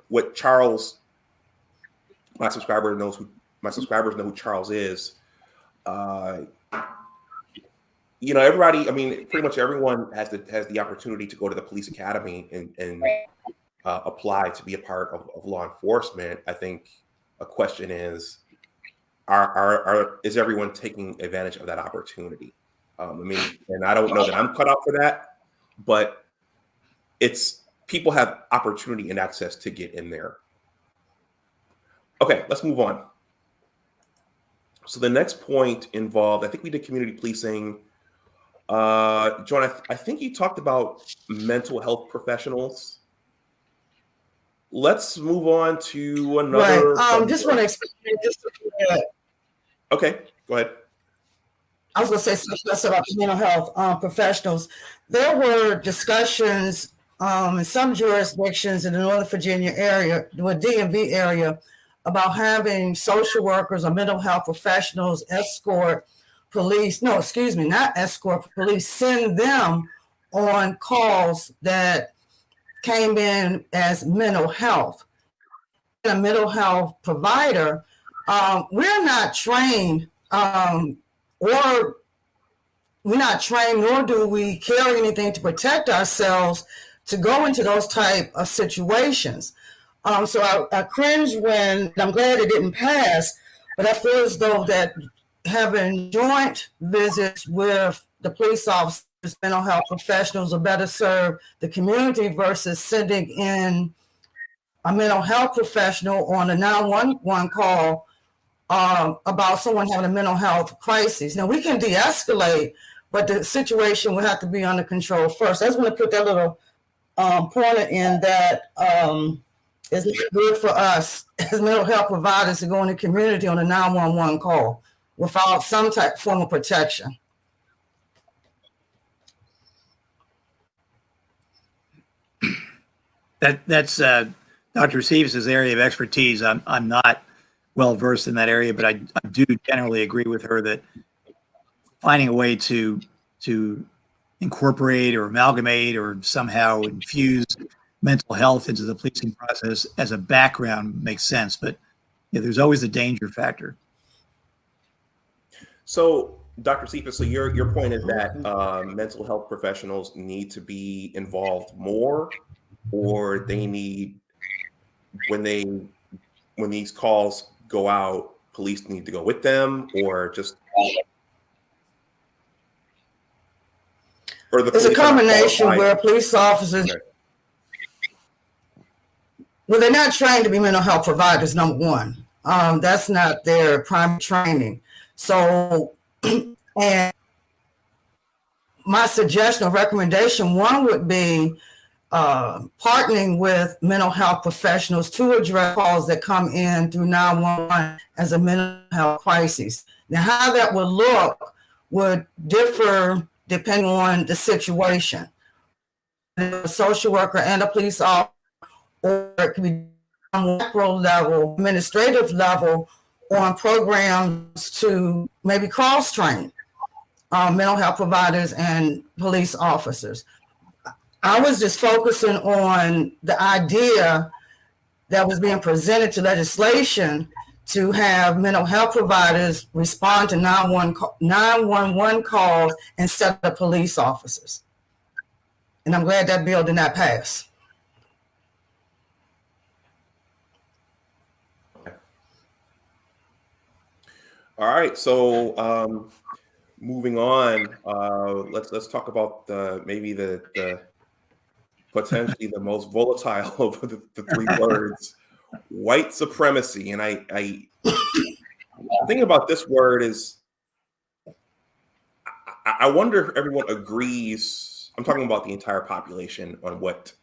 A: what Charles, my subscribers know who Charles is. Everybody, I mean, pretty much everyone has the opportunity to go to the police academy and apply to be a part of law enforcement. I think a question is, is everyone taking advantage of that opportunity? And I don't know that I'm cut out for that, but people have opportunity and access to get in there. Okay, let's move on. So the next point involved, I think we did community policing. Joan, I think you talked about mental health professionals. Let's move on to another.
C: Right. Just want to explain just a bit.
A: Okay, go ahead.
C: I was going to say something about the mental health professionals. There were discussions in some jurisdictions in the Northern Virginia area, the DMV area, about having social workers or mental health professionals escort police. No, excuse me, not escort police. Send them on calls that came in as mental health. A mental health provider, we're not trained, nor do we carry anything to protect ourselves to go into those type of situations. So I cringe when, I'm glad it didn't pass, but I feel as though that having joint visits with the police officers, mental health professionals will better serve the community versus sending in a mental health professional on a 911 call about someone having a mental health crisis. Now, we can de-escalate, but the situation will have to be under control first. I just want to put that little pointer in that it's good for us as mental health providers to go in the community on a 911 call without some form of protection.
B: That's Dr. Cephas' area of expertise. I'm not well versed in that area, but I do generally agree with her that finding a way to incorporate or amalgamate or somehow infuse mental health into the policing process as a background makes sense. But yeah, there's always a danger factor.
A: So, Dr. Cephas, so your point is that mental health professionals need to be involved more, or they need, when these calls go out, police need to go with them, or just, or the
C: it's a combination where police officers.
A: Okay.
C: well, they're not trained to be mental health providers, number one. That's not their primary training. So, and my suggestion or recommendation, one would be partnering with mental health professionals to address calls that come in through 911 as a mental health crisis. Now, how that would look would differ depending on the situation. A social worker and a police officer, or it could be on macro level, administrative level, on programs to maybe cross-train mental health providers and police officers. I was just focusing on the idea that was being presented to legislation to have mental health providers respond to 911 calls instead of police officers. And I'm glad that bill did not pass.
A: All right, so moving on, let's talk about maybe the potentially the most volatile of the three words, white supremacy. And I the thing about this word is, I wonder if everyone agrees. I'm talking about the entire population on what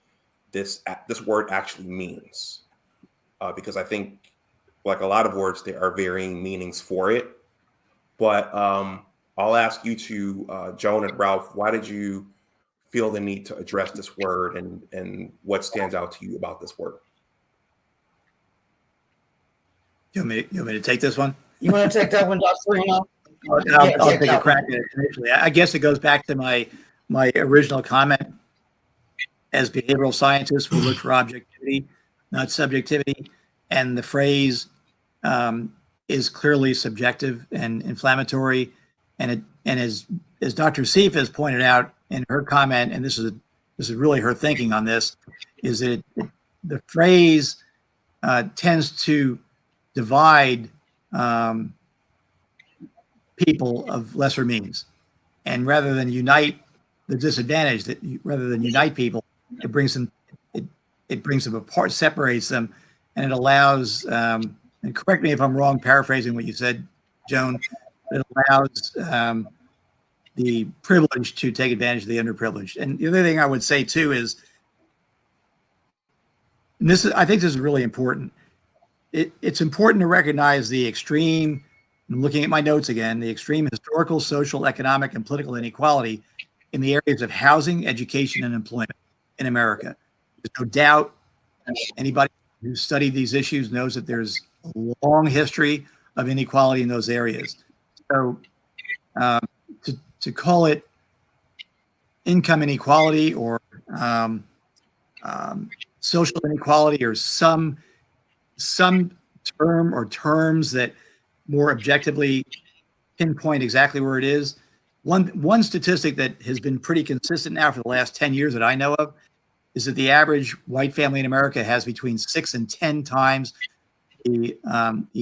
A: this word actually means, because I think, like a lot of words, there are varying meanings for it. But I'll ask you to, Joan and Ralph, why did you feel the need to address this word, and what stands out to you about this word?
B: You want me to take this one?
C: You want to take that one, Dr. Perrino?
B: I'll take a crack at it initially. I guess it goes back to my original comment. As behavioral scientists, we look for objectivity, not subjectivity. And the phrase is clearly subjective and inflammatory. And as Dr. Cephas pointed out in her comment, and this is really her thinking on this, is that the phrase tends to divide people of lesser means, and rather than unite the disadvantaged, rather than unite people, it brings them apart, separates them, and it allows. And correct me if I'm wrong, paraphrasing what you said, Joan. It allows the privileged to take advantage of the underprivileged. And the other thing I would say too is, and I think this is really important. It's important to recognize the extreme. I'm looking at my notes again. The extreme historical, social, economic, and political inequality in the areas of housing, education, and employment in America. There's no doubt anybody who's studied these issues knows that there's a long history of inequality in those areas. So to call it income inequality or social inequality, or some term or terms that more objectively pinpoint exactly where it is. One statistic that has been pretty consistent now for the last 10 years that I know of is that the average white family in America has between 6 and 10 times the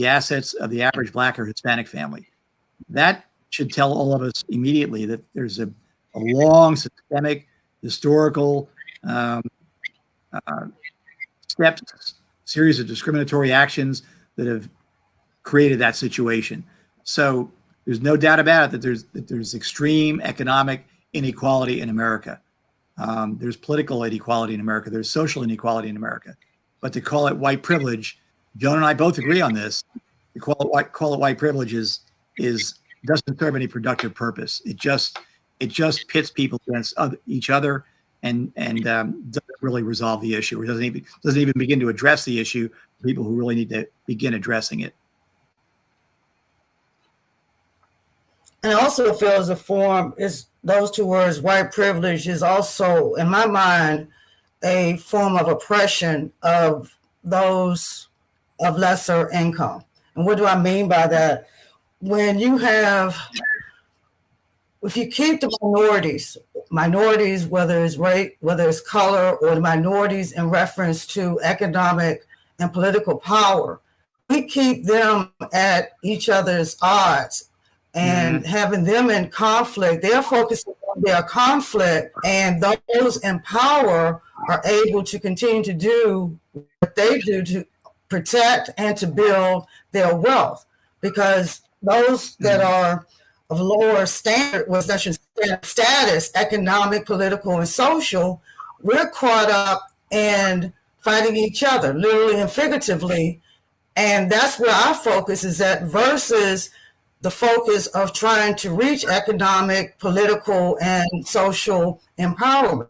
B: assets of the average Black or Hispanic family. That should tell all of us immediately that there's a long systemic historical steps, series of discriminatory actions that have created that situation. So there's no doubt about it that there's extreme economic inequality in America. There's political inequality in America. There's social inequality in America. But to call it white privilege, Joan and I both agree on this. To call it white privilege doesn't serve any productive purpose. It just pits people against each other and doesn't really resolve the issue, or doesn't even begin to address the issue for people who really need to begin addressing it.
C: And I also feel as a form is those two words, white privilege, is also, in my mind, a form of oppression of those of lesser income. And what do I mean by that? When you have, if you keep the minorities, whether it's race, whether it's color, or the minorities in reference to economic and political power, we keep them at each other's odds and having them in conflict. They're focusing on their conflict, and those in power are able to continue to do what they do to protect and to build their wealth, because those that are of lower standard, status, economic, political, and social, we're caught up in fighting each other, literally and figuratively. And that's where our focus is at versus the focus of trying to reach economic, political, and social empowerment.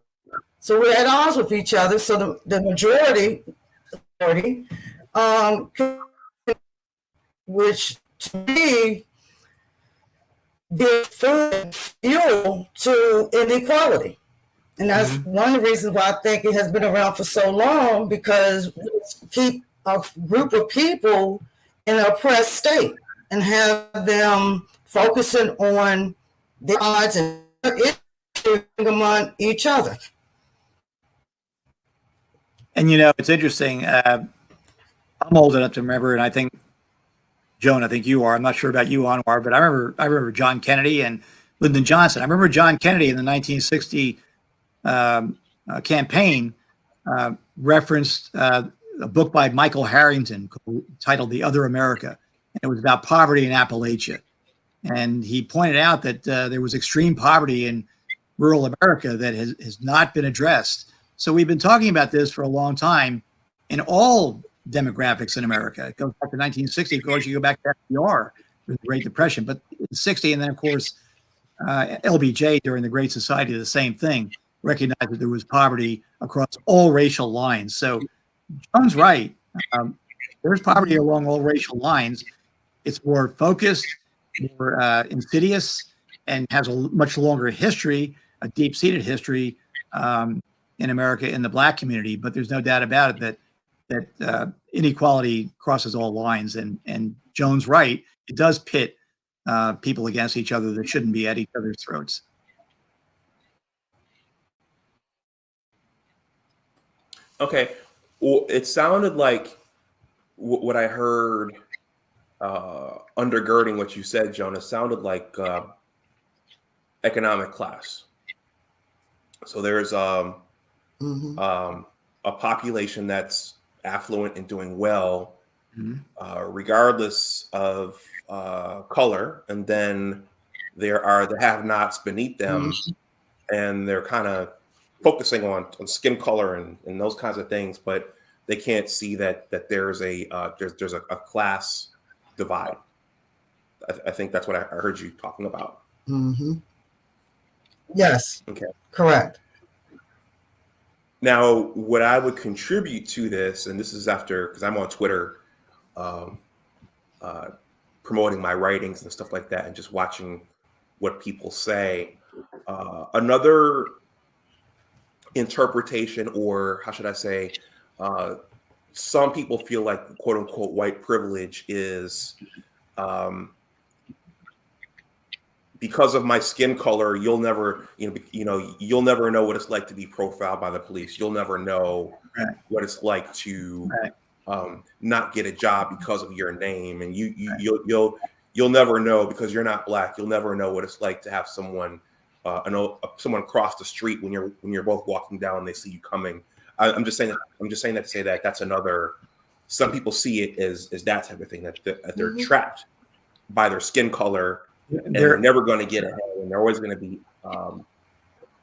C: So we're at odds with each other. So the majority, which to me gives fuel to inequality. And that's one of the reasons why I think it has been around for so long, because we keep a group of people in an oppressed state and have them focusing on their odds and issues among each other.
B: And it's interesting. I'm old enough to remember, and I think Joan, I think you are. I'm not sure about you, Anwar, but I remember John Kennedy and Lyndon Johnson. I remember John Kennedy in the 1960 campaign referenced a book by Michael Harrington titled "The Other America," and it was about poverty in Appalachia. And he pointed out that there was extreme poverty in rural America that has not been addressed. So we've been talking about this for a long time in all demographics in America. It goes back to 1960. Of course, you go back to FDR, the Great Depression, but in 60, and then of course LBJ during the Great Society, the same thing, recognized that there was poverty across all racial lines. So John's right. There's poverty along all racial lines. It's more focused, more insidious, and has a much longer history, a deep-seated history in America in the Black community. But there's no doubt about it that inequality crosses all lines. And Joan's right. It does pit people against each other that shouldn't be at each other's throats.
A: Okay. Well, it sounded like what I heard undergirding what you said, Jonah, sounded like economic class. So there's a population that's affluent and doing well, regardless of color, and then there are the have-nots beneath them, and they're kind of focusing on skin color and those kinds of things, but they can't see that there's a class divide. I think that's what I heard you talking about.
C: Yes.
A: Okay.
C: Correct.
A: Now, what I would contribute to this, and this is after, because I'm on Twitter promoting my writings and stuff like that, and just watching what people say. Another interpretation, or how should I say, some people feel like quote unquote white privilege is because of my skin color, you'll never know what it's like to be profiled by the police. You'll never know what it's like to not get a job because of your name, and you'll never know because you're not Black. You'll never know what it's like to have someone cross the street when you're both walking down and they see you coming. I'm just saying that to say that that's another. Some people see it as that type of thing, that they're trapped by their skin color, and they're never going to get ahead, and they're always going to be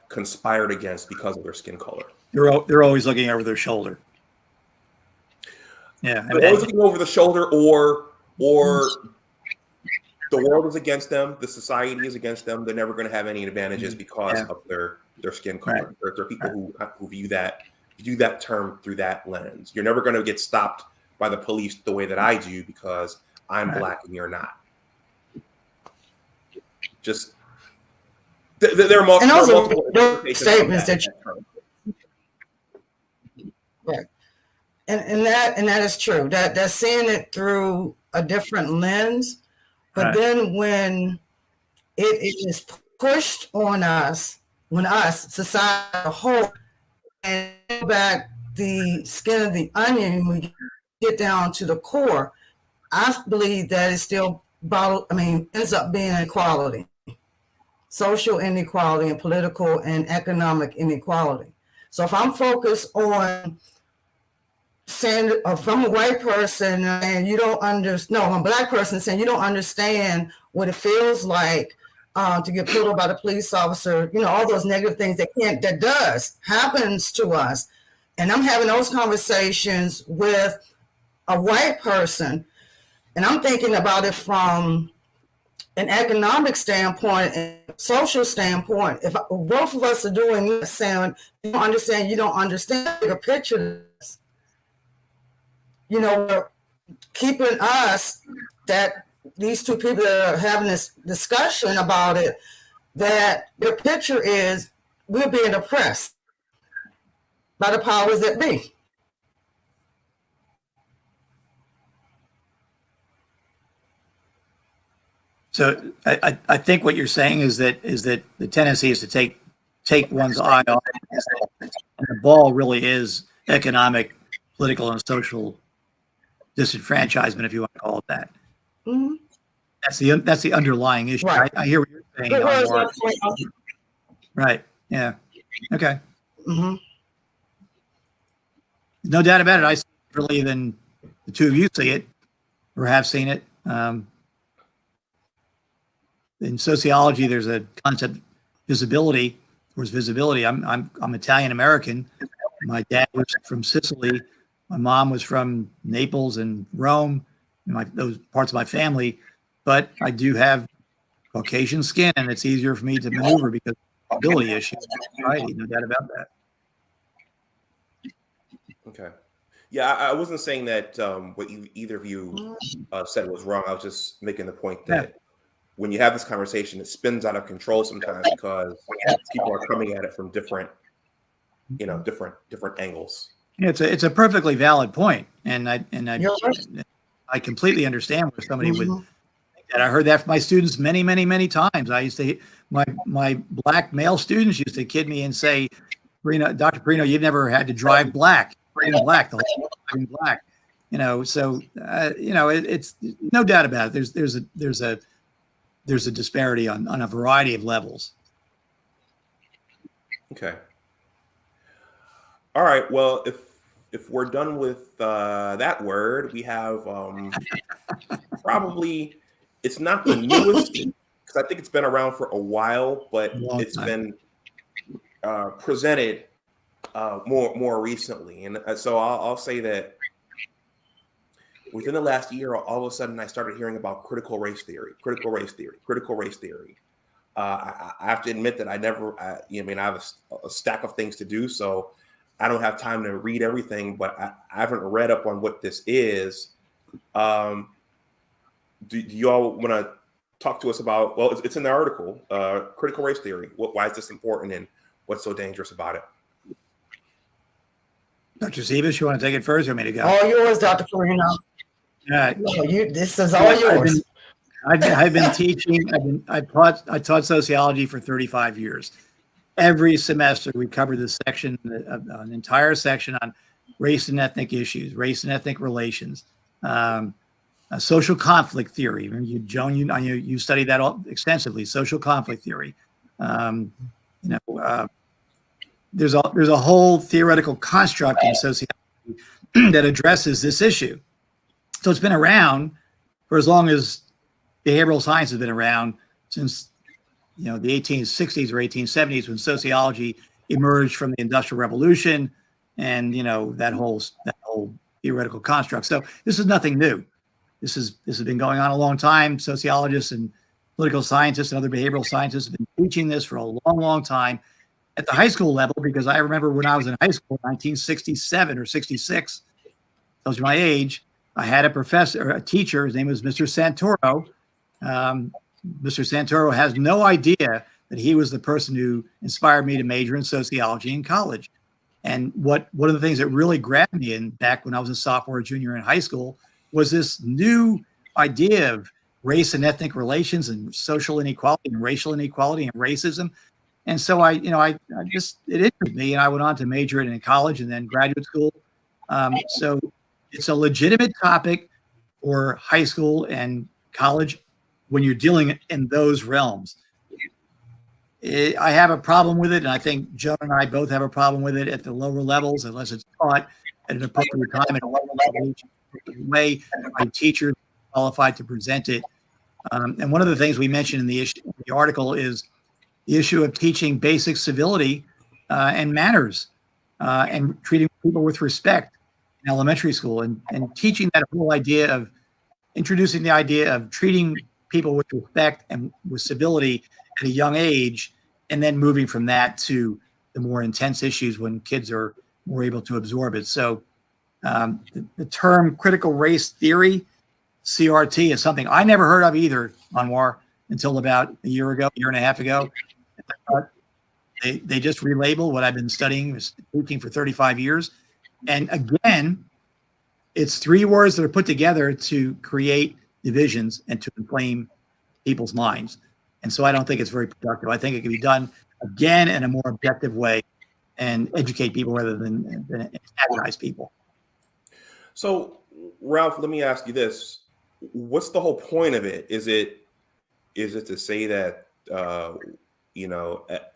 A: conspired against because of their skin color.
B: They're always looking over their shoulder. Yeah,
A: they're always looking over the shoulder, or the world is against them. The society is against them. They're never going to have any advantages because of their skin color. There are people who view that term through that lens. You're never going to get stopped by the police the way that I do because I'm Black and you're not. Just there are multiple
C: statements that right, and that is true. That's seeing it through a different lens. But then when it is pushed on us, society as a whole, and back the skin of the onion, we get down to the core, I believe that it still ends up being inequality, social inequality and political and economic inequality. So if I'm focused on saying from a white person and you don't understand, no, a black person saying you don't understand what it feels like to get pulled over by the police officer, all those negative things that does happens to us. And I'm having those conversations with a white person, and I'm thinking about it from an economic standpoint and social standpoint. If both of us are doing this, saying you don't understand the bigger picture, we're keeping us, that these two people that are having this discussion about it, that the picture is we're being oppressed by the powers that be.
B: So I think what you're saying is that the tendency is to take one's eye off it, and the ball really is economic, political, and social disenfranchisement, if you want to call it that.
C: Mm-hmm.
B: That's the underlying issue.
C: Right.
B: I hear what you're saying. Right. Yeah. Okay.
C: Mm-hmm.
B: No doubt about it. I see it differently than the two of you see it, or have seen it. In sociology, there's a concept, visibility. Where's visibility? I'm Italian American. My dad was from Sicily. My mom was from Naples and Rome. Those parts of my family, but I do have Caucasian skin, and it's easier for me to maneuver because of ability issues. Right? No doubt about that.
A: Okay. Yeah, I wasn't saying that what either of you said was wrong. I was just making the point that when you have this conversation, it spins out of control sometimes because people are coming at it from different angles.
B: Yeah, it's a perfectly valid point, and I completely understand where somebody would. And I heard that from my students many, many, many times. I used to, my black male students used to kid me and say, Dr. Perrino, you've never had to drive black. Black, the whole time black, So it's no doubt about it. There's a disparity on a variety of levels.
A: Okay. All right. Well, if we're done with that word, we have probably, it's not the newest because I think it's been around for a while, but it's been presented more recently. And so I'll say that within the last year, all of a sudden I started hearing about critical race theory. I have to admit that I have a stack of things to do, so I don't have time to read everything, but I haven't read up on what this is. Do you all want to talk to us about, well, it's in the article, critical race theory. Why is this important and what's so dangerous about it?
B: Dr. Cephas, you want to take it first or me to go?
C: All yours, Dr. Perrino. This is all yours.
B: I've been teaching. I taught sociology for 35 years. Every semester we covered this section, an entire section on race and ethnic issues, race and ethnic relations, social conflict theory. Joan, you studied that all extensively. Social conflict theory. There's a whole theoretical construct in sociology that addresses this issue. So it's been around for as long as behavioral science has been around, since the 1860s or 1870s, when sociology emerged from the Industrial Revolution, and that whole theoretical construct. So this is nothing new. This has been going on a long time. Sociologists and political scientists and other behavioral scientists have been teaching this for a long, long time at the high school level, because I remember when I was in high school, 1967 or 66, tells you my age, I had a teacher, his name was Mr. Santoro. Mr. Santoro has no idea that he was the person who inspired me to major in sociology in college. And one of the things that really grabbed me back when I was a sophomore or junior in high school was this new idea of race and ethnic relations and social inequality and racial inequality and racism. And so it interested me, and I went on to major in college and then graduate school. So it's a legitimate topic for high school and college when you're dealing in those realms. I have a problem with it, and I think Joan and I both have a problem with it at the lower levels, unless it's taught at an appropriate time and a way by teachers qualified to present it. And one of the things we mentioned in the article is the issue of teaching basic civility and manners and treating people with respect in elementary school, and teaching that whole idea of introducing the idea of treating people with respect and with civility at a young age, and then moving from that to the more intense issues when kids are more able to absorb it. So the term critical race theory, CRT, is something I never heard of either, Anwar, until about a year and a half ago. They just relabel what I've been studying, teaching for 35 years. And again, it's three words that are put together to create divisions and to inflame people's minds. And so I don't think it's very productive. I think it can be done again in a more objective way and educate people rather than antagonize people.
A: So, Ralph, let me ask you this. What's the whole point of it? Is it to say that,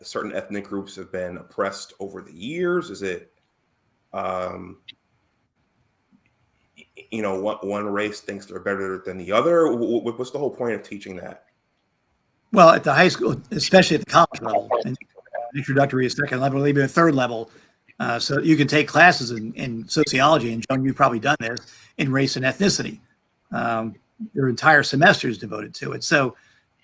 A: certain ethnic groups have been oppressed over the years? Is it, one race thinks they're better than the other? What's the whole point of teaching that?
B: Well, at the high school, especially at the college level, and introductory, second level, even a third level. So you can take classes in sociology, and Joan, you've probably done this, in race and ethnicity. Their entire semester is devoted to it. So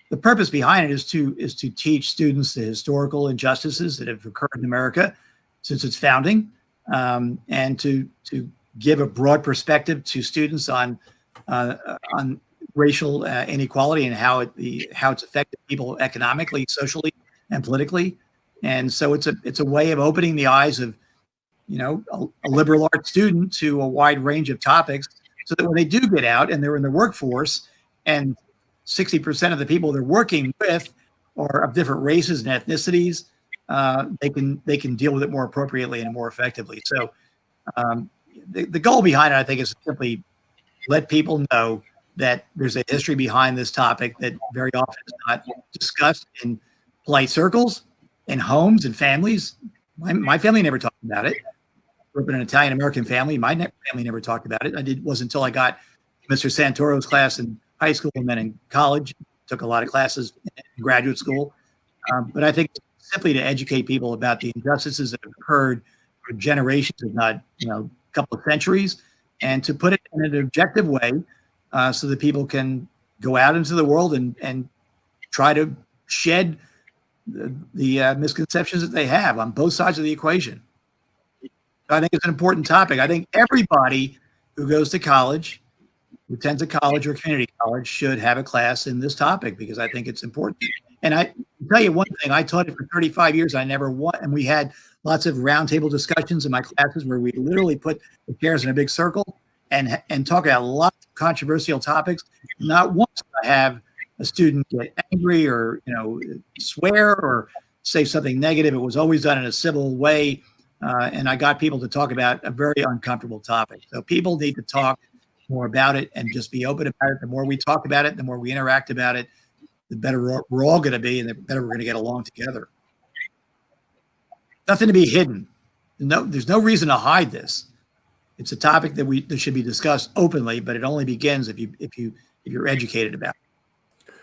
B: the purpose behind it is to teach students the historical injustices that have occurred in America since its founding, and to give a broad perspective to students on racial inequality and how it's affected people economically, socially, and politically. And so it's a way of opening the eyes of a liberal arts student to a wide range of topics, so that when they do get out and they're in the workforce, and 60% of the people they're working with are of different races and ethnicities, they can deal with it more appropriately and more effectively. So the goal behind it, I think, is simply let people know that there's a history behind this topic that very often is not discussed in polite circles, in homes and families. My family never talked about it. I grew up in an Italian-American family. My family never talked about it. It wasn't until I got Mr. Santoro's class in high school and then in college. Took a lot of classes in graduate school. But I think simply to educate people about the injustices that have occurred for generations, if not a couple of centuries, and to put it in an objective way, so that people can go out into the world and try to shed the misconceptions that they have on both sides of the equation. I think it's an important topic. I think everybody who goes to college, who attends a college or community college, should have a class in this topic, because I think it's important. And I can tell you one thing, I taught it for 35 years. I never won, and we had lots of roundtable discussions in my classes where we literally put the chairs in a big circle and talk about lots of controversial topics. Not once did I have a student get angry or swear or say something negative. It was always done in a civil way, and I got people to talk about a very uncomfortable topic. So people need to talk more about it and just be open about it. The more we talk about it, the more we interact about it, the better we're all going to be, and the better we're going to get along together. Nothing to be hidden. There's no reason to hide this. It's a topic that should be discussed openly, but it only begins if you're educated about it.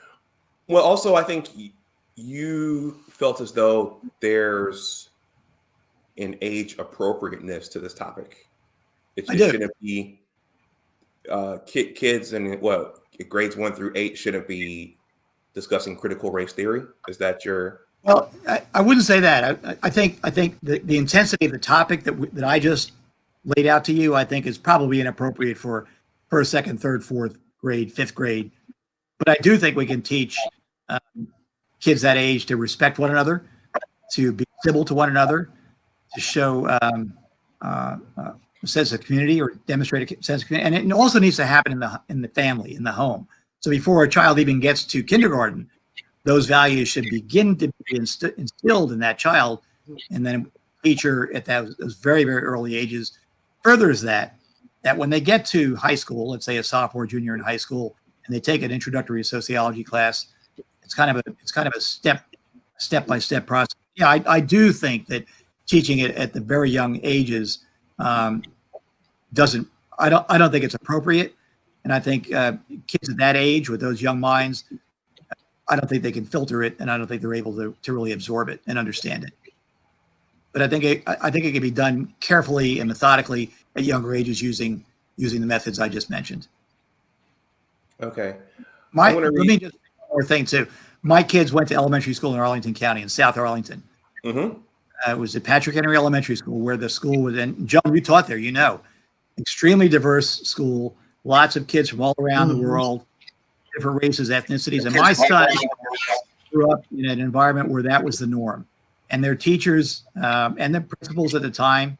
A: Well, also, I think you felt as though there's an age appropriateness to this topic. It shouldn't be kids in grades 1 through 8 shouldn't be discussing critical race theory. Is that your?
B: Well, I wouldn't say that. I think the intensity of the topic that I just laid out to you, I think, is probably inappropriate for first, second, third, fourth grade, fifth grade. But I do think we can teach kids that age to respect one another, to be civil to one another, to show a sense of community or demonstrate a sense of community. And it also needs to happen in the family, in the home. So before a child even gets to kindergarten, those values should begin to be instilled in that child. And then a teacher at those very, very early ages furthers that when they get to high school, let's say a sophomore, junior in high school, and they take an introductory sociology class, it's kind of a step-by-step process. Yeah, I do think that teaching it at the very young ages I don't think it's appropriate. And I think kids at that age with those young minds, I don't think they can filter it, and I don't think they're able to really absorb it and understand it. But I think it can be done carefully and methodically at younger ages using the methods I just mentioned.
A: Okay.
B: Let me just one more thing too. My kids went to elementary school in Arlington County, in South Arlington.
A: Mm-hmm.
B: It was at Patrick Henry Elementary School, where the school was. And Joan, you taught there, extremely diverse school, lots of kids from all around the world, different races, ethnicities. And my son grew up in an environment where that was the norm. And their teachers and the principals at the time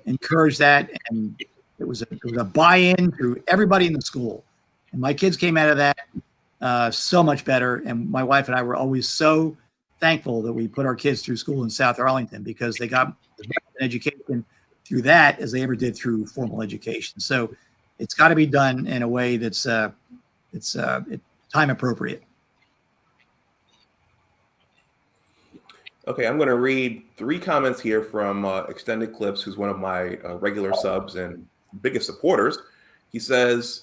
B: encouraged that. And it was a buy-in through everybody in the school. And my kids came out of that so much better. And my wife and I were always so thankful that we put our kids through school in South Arlington, because they got as much an education through that as they ever did through formal education. So it's got to be done in a way that's time appropriate.
A: Okay, I'm going to read 3 comments here from Extended Clips, who's one of my regular subs and biggest supporters. He says,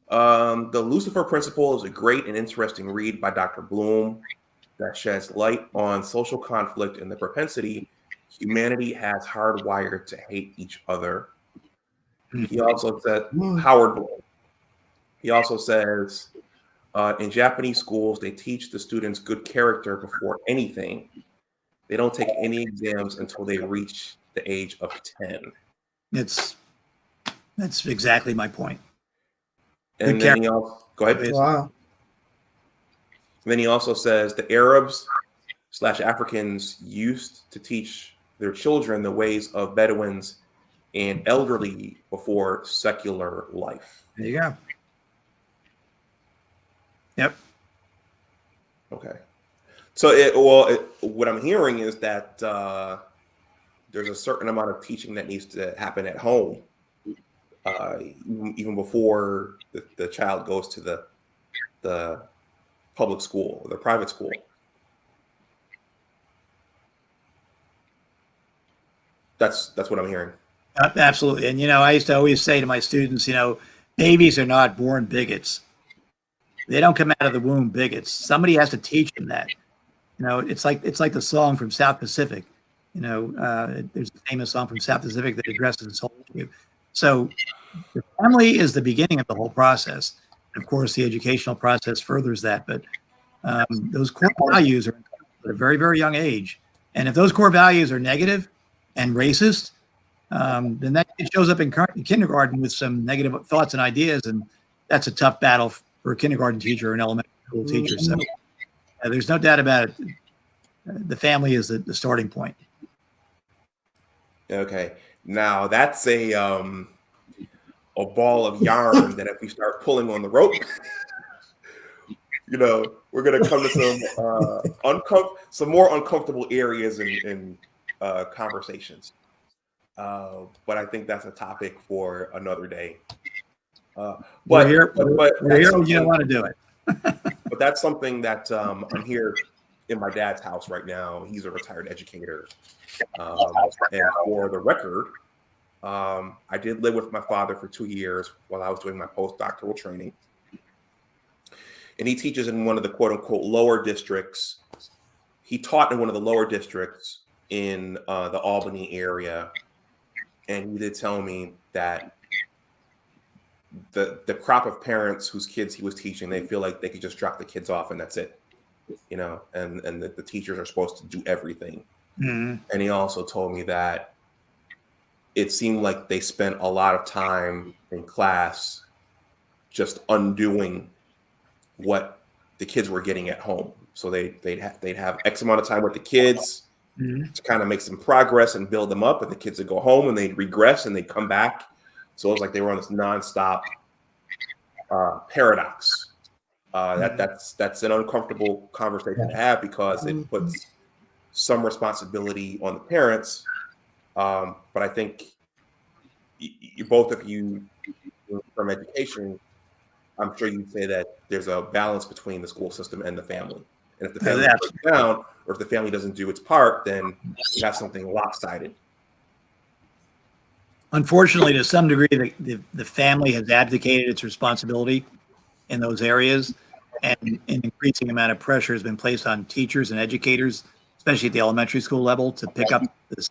A: the Lucifer Principle is a great and interesting read by Dr. Bloom that sheds light on social conflict and the propensity humanity has hardwired to hate each other. He also said, Howard Bloom. He also says, in Japanese schools, they teach the students good character before anything. They don't take any exams until they reach the age of 10.
B: That's exactly my point.
A: And then he also, go ahead.
C: Wow.
A: And then he also says the Arabs/Africans used to teach their children the ways of Bedouins and elderly before secular life.
B: There you go. Yep.
A: Okay. So what I'm hearing is that there's a certain amount of teaching that needs to happen at home, even before the child goes to the public school or the private school. That's what I'm hearing.
B: Absolutely. And, I used to always say to my students, babies are not born bigots. They don't come out of the womb bigots. Somebody has to teach them that. It's like the song from South Pacific. There's a famous song from South Pacific that addresses this whole issue. So the family is the beginning of the whole process. Of course, the educational process furthers that. But those core values are at a very, very young age. And if those core values are negative and racist, then that shows up in kindergarten with some negative thoughts and ideas. And that's a tough battle for a kindergarten teacher or an elementary school teacher. So there's no doubt about it. The family is the starting point.
A: Okay. Now that's a ball of yarn that if we start pulling on the rope, we're going to come to some more uncomfortable areas in conversations. But I think that's a topic for another day. But
B: we're here when you don't want to do it.
A: But that's something that I'm here in my dad's house right now. He's a retired educator. And for the record, I did live with my father for 2 years while I was doing my postdoctoral training. And he teaches in one of the quote unquote lower districts. He taught in one of the lower districts in the Albany area. And he did tell me that the crop of parents whose kids he was teaching, they feel like they could just drop the kids off and that's it, and the teachers are supposed to do everything. Mm-hmm. And he also told me that it seemed like they spent a lot of time in class just undoing what the kids were getting at home. So they'd have X amount of time with the kids to kind of make some progress and build them up, and the kids would go home and they'd regress and they'd come back. So it was like they were on this nonstop paradox. That's an uncomfortable conversation to have because it puts some responsibility on the parents. But I think both of you from education, I'm sure you'd say that there's a balance between the school system and the family. And if the family breaks down, or if the family doesn't do its part, then you have something lopsided.
B: Unfortunately, to some degree, the family has abdicated its responsibility in those areas, and an increasing amount of pressure has been placed on teachers and educators, especially at the elementary school level, to pick up this.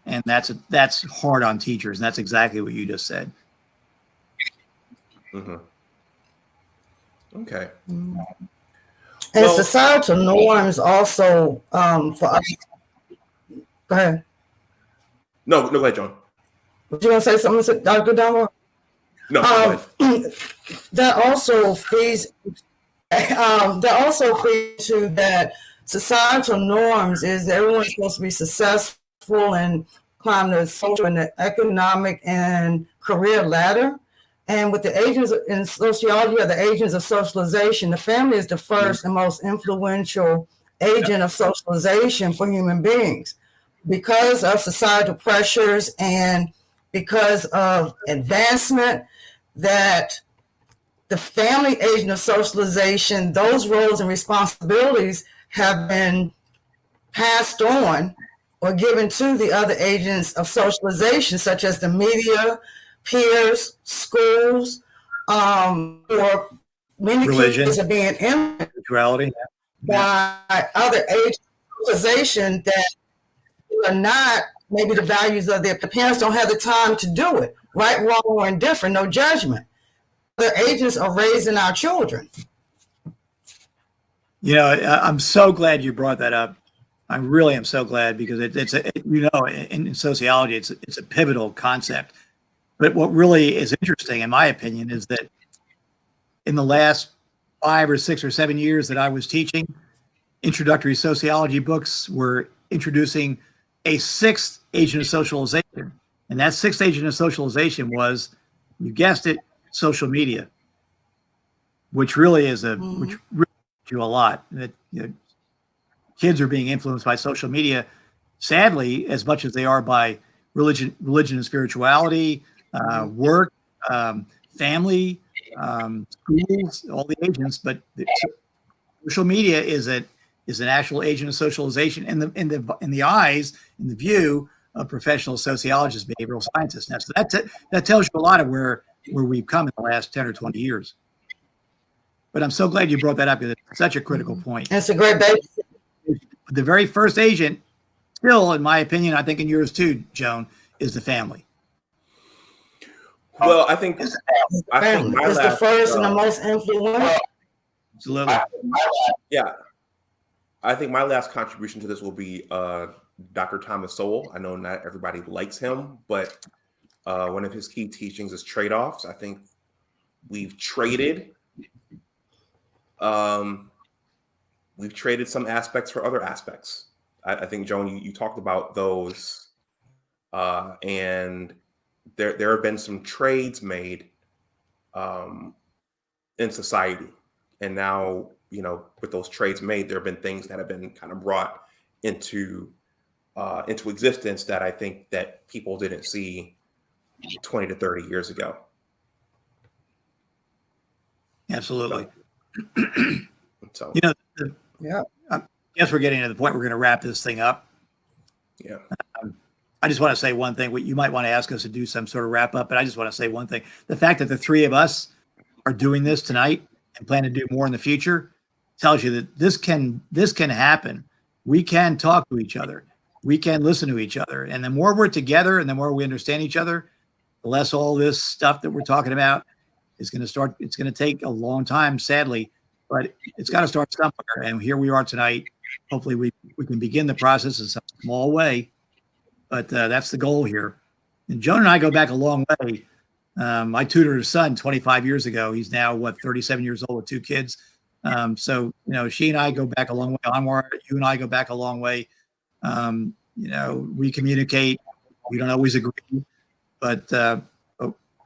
B: And that's hard on teachers, and that's exactly what you just said.
A: Mm-hmm. Okay.
C: And
A: Well,
C: societal norms also for us. Go ahead.
A: no, go ahead, Joan.
C: Would you want to say something, Dr. Dunbar?
A: No, go ahead.
C: That also feeds to that societal norms is that everyone's supposed to be successful and climb the social and the economic and career ladder. And with the agents in sociology, or the agents of socialization, the family is the first and most influential agent of socialization for human beings. Because of societal pressures and because of advancement, that the family agent of socialization, those roles and responsibilities have been passed on or given to the other agents of socialization, such as the media, peers, schools, or many
B: Religion.
C: kids are being influenced
B: Spirituality.
C: by other agents of socialization that are not maybe the values of their parents, don't have the time to do it. Right, wrong, or indifferent, no judgment. The agents are raising our children.
B: You know, I'm so glad you brought that up. I really am so glad, because in sociology, it's a pivotal concept. But what really is interesting, in my opinion, is that in the last 5 or 6 or 7 years that I was teaching, introductory sociology books were introducing a sixth agent of socialization. And that sixth agent of socialization was, you guessed it, social media, which really is which really you a lot. That, kids are being influenced by social media, sadly, as much as they are by religion and spirituality, work, family, schools, all the agents. But social media is an actual agent of socialization in the eyes, in the view of professional sociologists, behavioral scientists. Now, so that tells you a lot of where we've come in the last 10 or 20 years. But I'm so glad you brought that up, because it's such a critical point.
C: That's a great basis.
B: The very first agent, still, in my opinion, I think in yours too, Joan, is the family.
A: Well, I think
C: It's the first and the most influential.
B: Absolutely.
A: Yeah. I think my last contribution to this will be Dr. Thomas Sowell. I know not everybody likes him, but one of his key teachings is trade-offs. I think we've traded some aspects for other aspects. I think, Joan, you talked about those, and there have been some trades made in society, and now, with those trades made, there have been things that have been kind of brought into existence that I think that people didn't see 20 to 30 years ago.
B: Absolutely.
A: So
C: Yeah.
B: I guess we're getting to the point we're going to wrap this thing up.
A: yeah.
B: I just want to say one thing. You might want to ask us to do some sort of wrap up, but I just want to say one thing. The fact that the three of us are doing this tonight and plan to do more in the future tells you that this can happen. We can talk to each other. We can listen to each other. And the more we're together and the more we understand each other, the less all this stuff that we're talking about is going to start. It's going to take a long time, sadly, but it's got to start somewhere. And here we are tonight. Hopefully we can begin the process in some small way, but that's the goal here. And Joan and I go back a long way. I tutored her son 25 years ago. He's now 37 years old with 2 kids. So, she and I go back a long way. Anwar, you and I go back a long way. We communicate. We don't always agree, but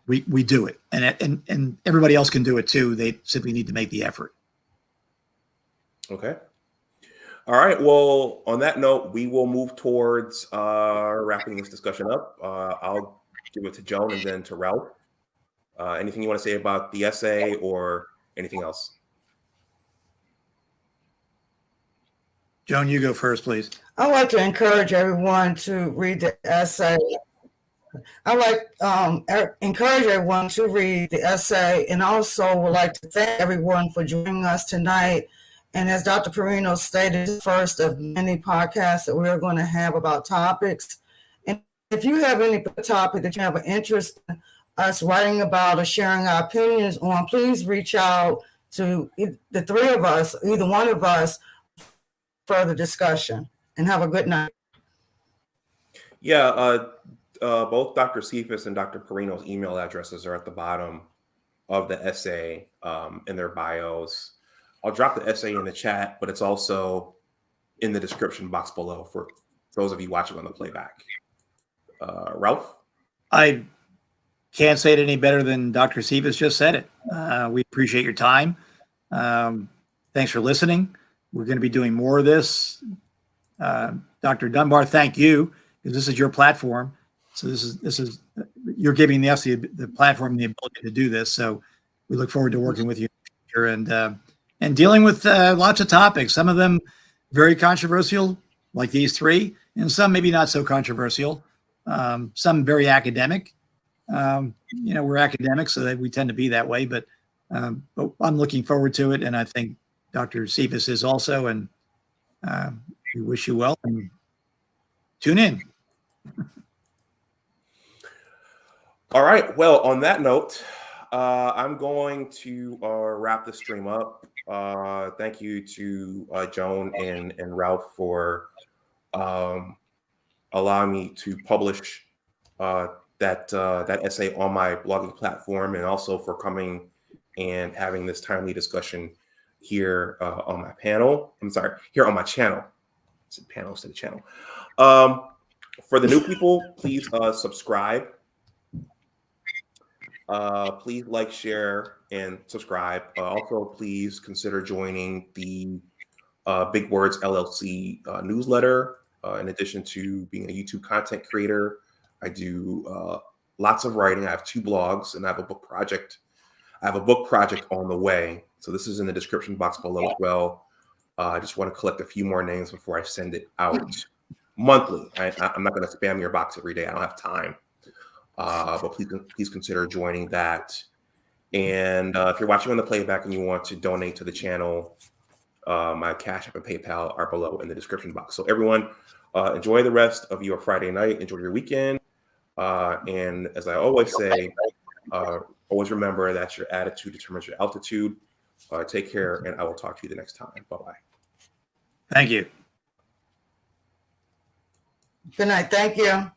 B: we do it. And everybody else can do it too. They simply need to make the effort.
A: Okay. All right. Well, on that note, we will move towards wrapping this discussion up. I'll give it to Joan and then to Ralph. Anything you want to say about the essay or anything else?
B: Joan, you go first, please.
C: I like to encourage everyone to read the essay. I encourage everyone to read the essay, and also would like to thank everyone for joining us tonight. And as Dr. Perrino stated, the first of many podcasts that we're going to have about topics. And if you have any topic that you have an interest in us writing about or sharing our opinions on, please reach out to the three of us, either one of us, for further discussion. And have a good night.
A: Yeah, both Dr. Cephas and Dr. Perrino's email addresses are at the bottom of the essay in their bios. I'll drop the essay in the chat, but it's also in the description box below for those of you watching on the playback. Ralph?
B: I can't say it any better than Dr. Cephas just said it. We appreciate your time. Thanks for listening. We're going to be doing more of this. Dr. Dunbar, thank you, because this is your platform. So this is you're giving us the platform and the ability to do this. So we look forward to working with you here and dealing with lots of topics. Some of them very controversial, like these three, and some maybe not so controversial. Some very academic. We're academics, so that we tend to be that way. But I'm looking forward to it, and I think Dr. Cephas is also. And we wish you well, and tune in.
A: All right. Well, on that note, I'm going to wrap the stream up. Thank you to Joan and Ralph for allowing me to publish that essay on my blogging platform, and also for coming and having this timely discussion here on my panel. I'm sorry, here on my channel. It's a panel instead of channel. For the new people, please subscribe. Please like, share, and subscribe. Also, please consider joining the Big Words LLC newsletter. In addition to being a YouTube content creator, I do lots of writing. I have 2 blogs, and I have a book project. I have a book project on the way. So this is in the description box below as well. I just want to collect a few more names before I send it out monthly. I'm not going to spam your box every day. I don't have time. But please consider joining that. And if you're watching on the playback and you want to donate to the channel, my Cash App and PayPal are below in the description box. So everyone, enjoy the rest of your Friday night. Enjoy your weekend. And as I always say, always remember that your attitude determines your altitude. Take care, and I will talk to you the next time. Bye-bye.
B: Thank you.
C: Good night. Thank you.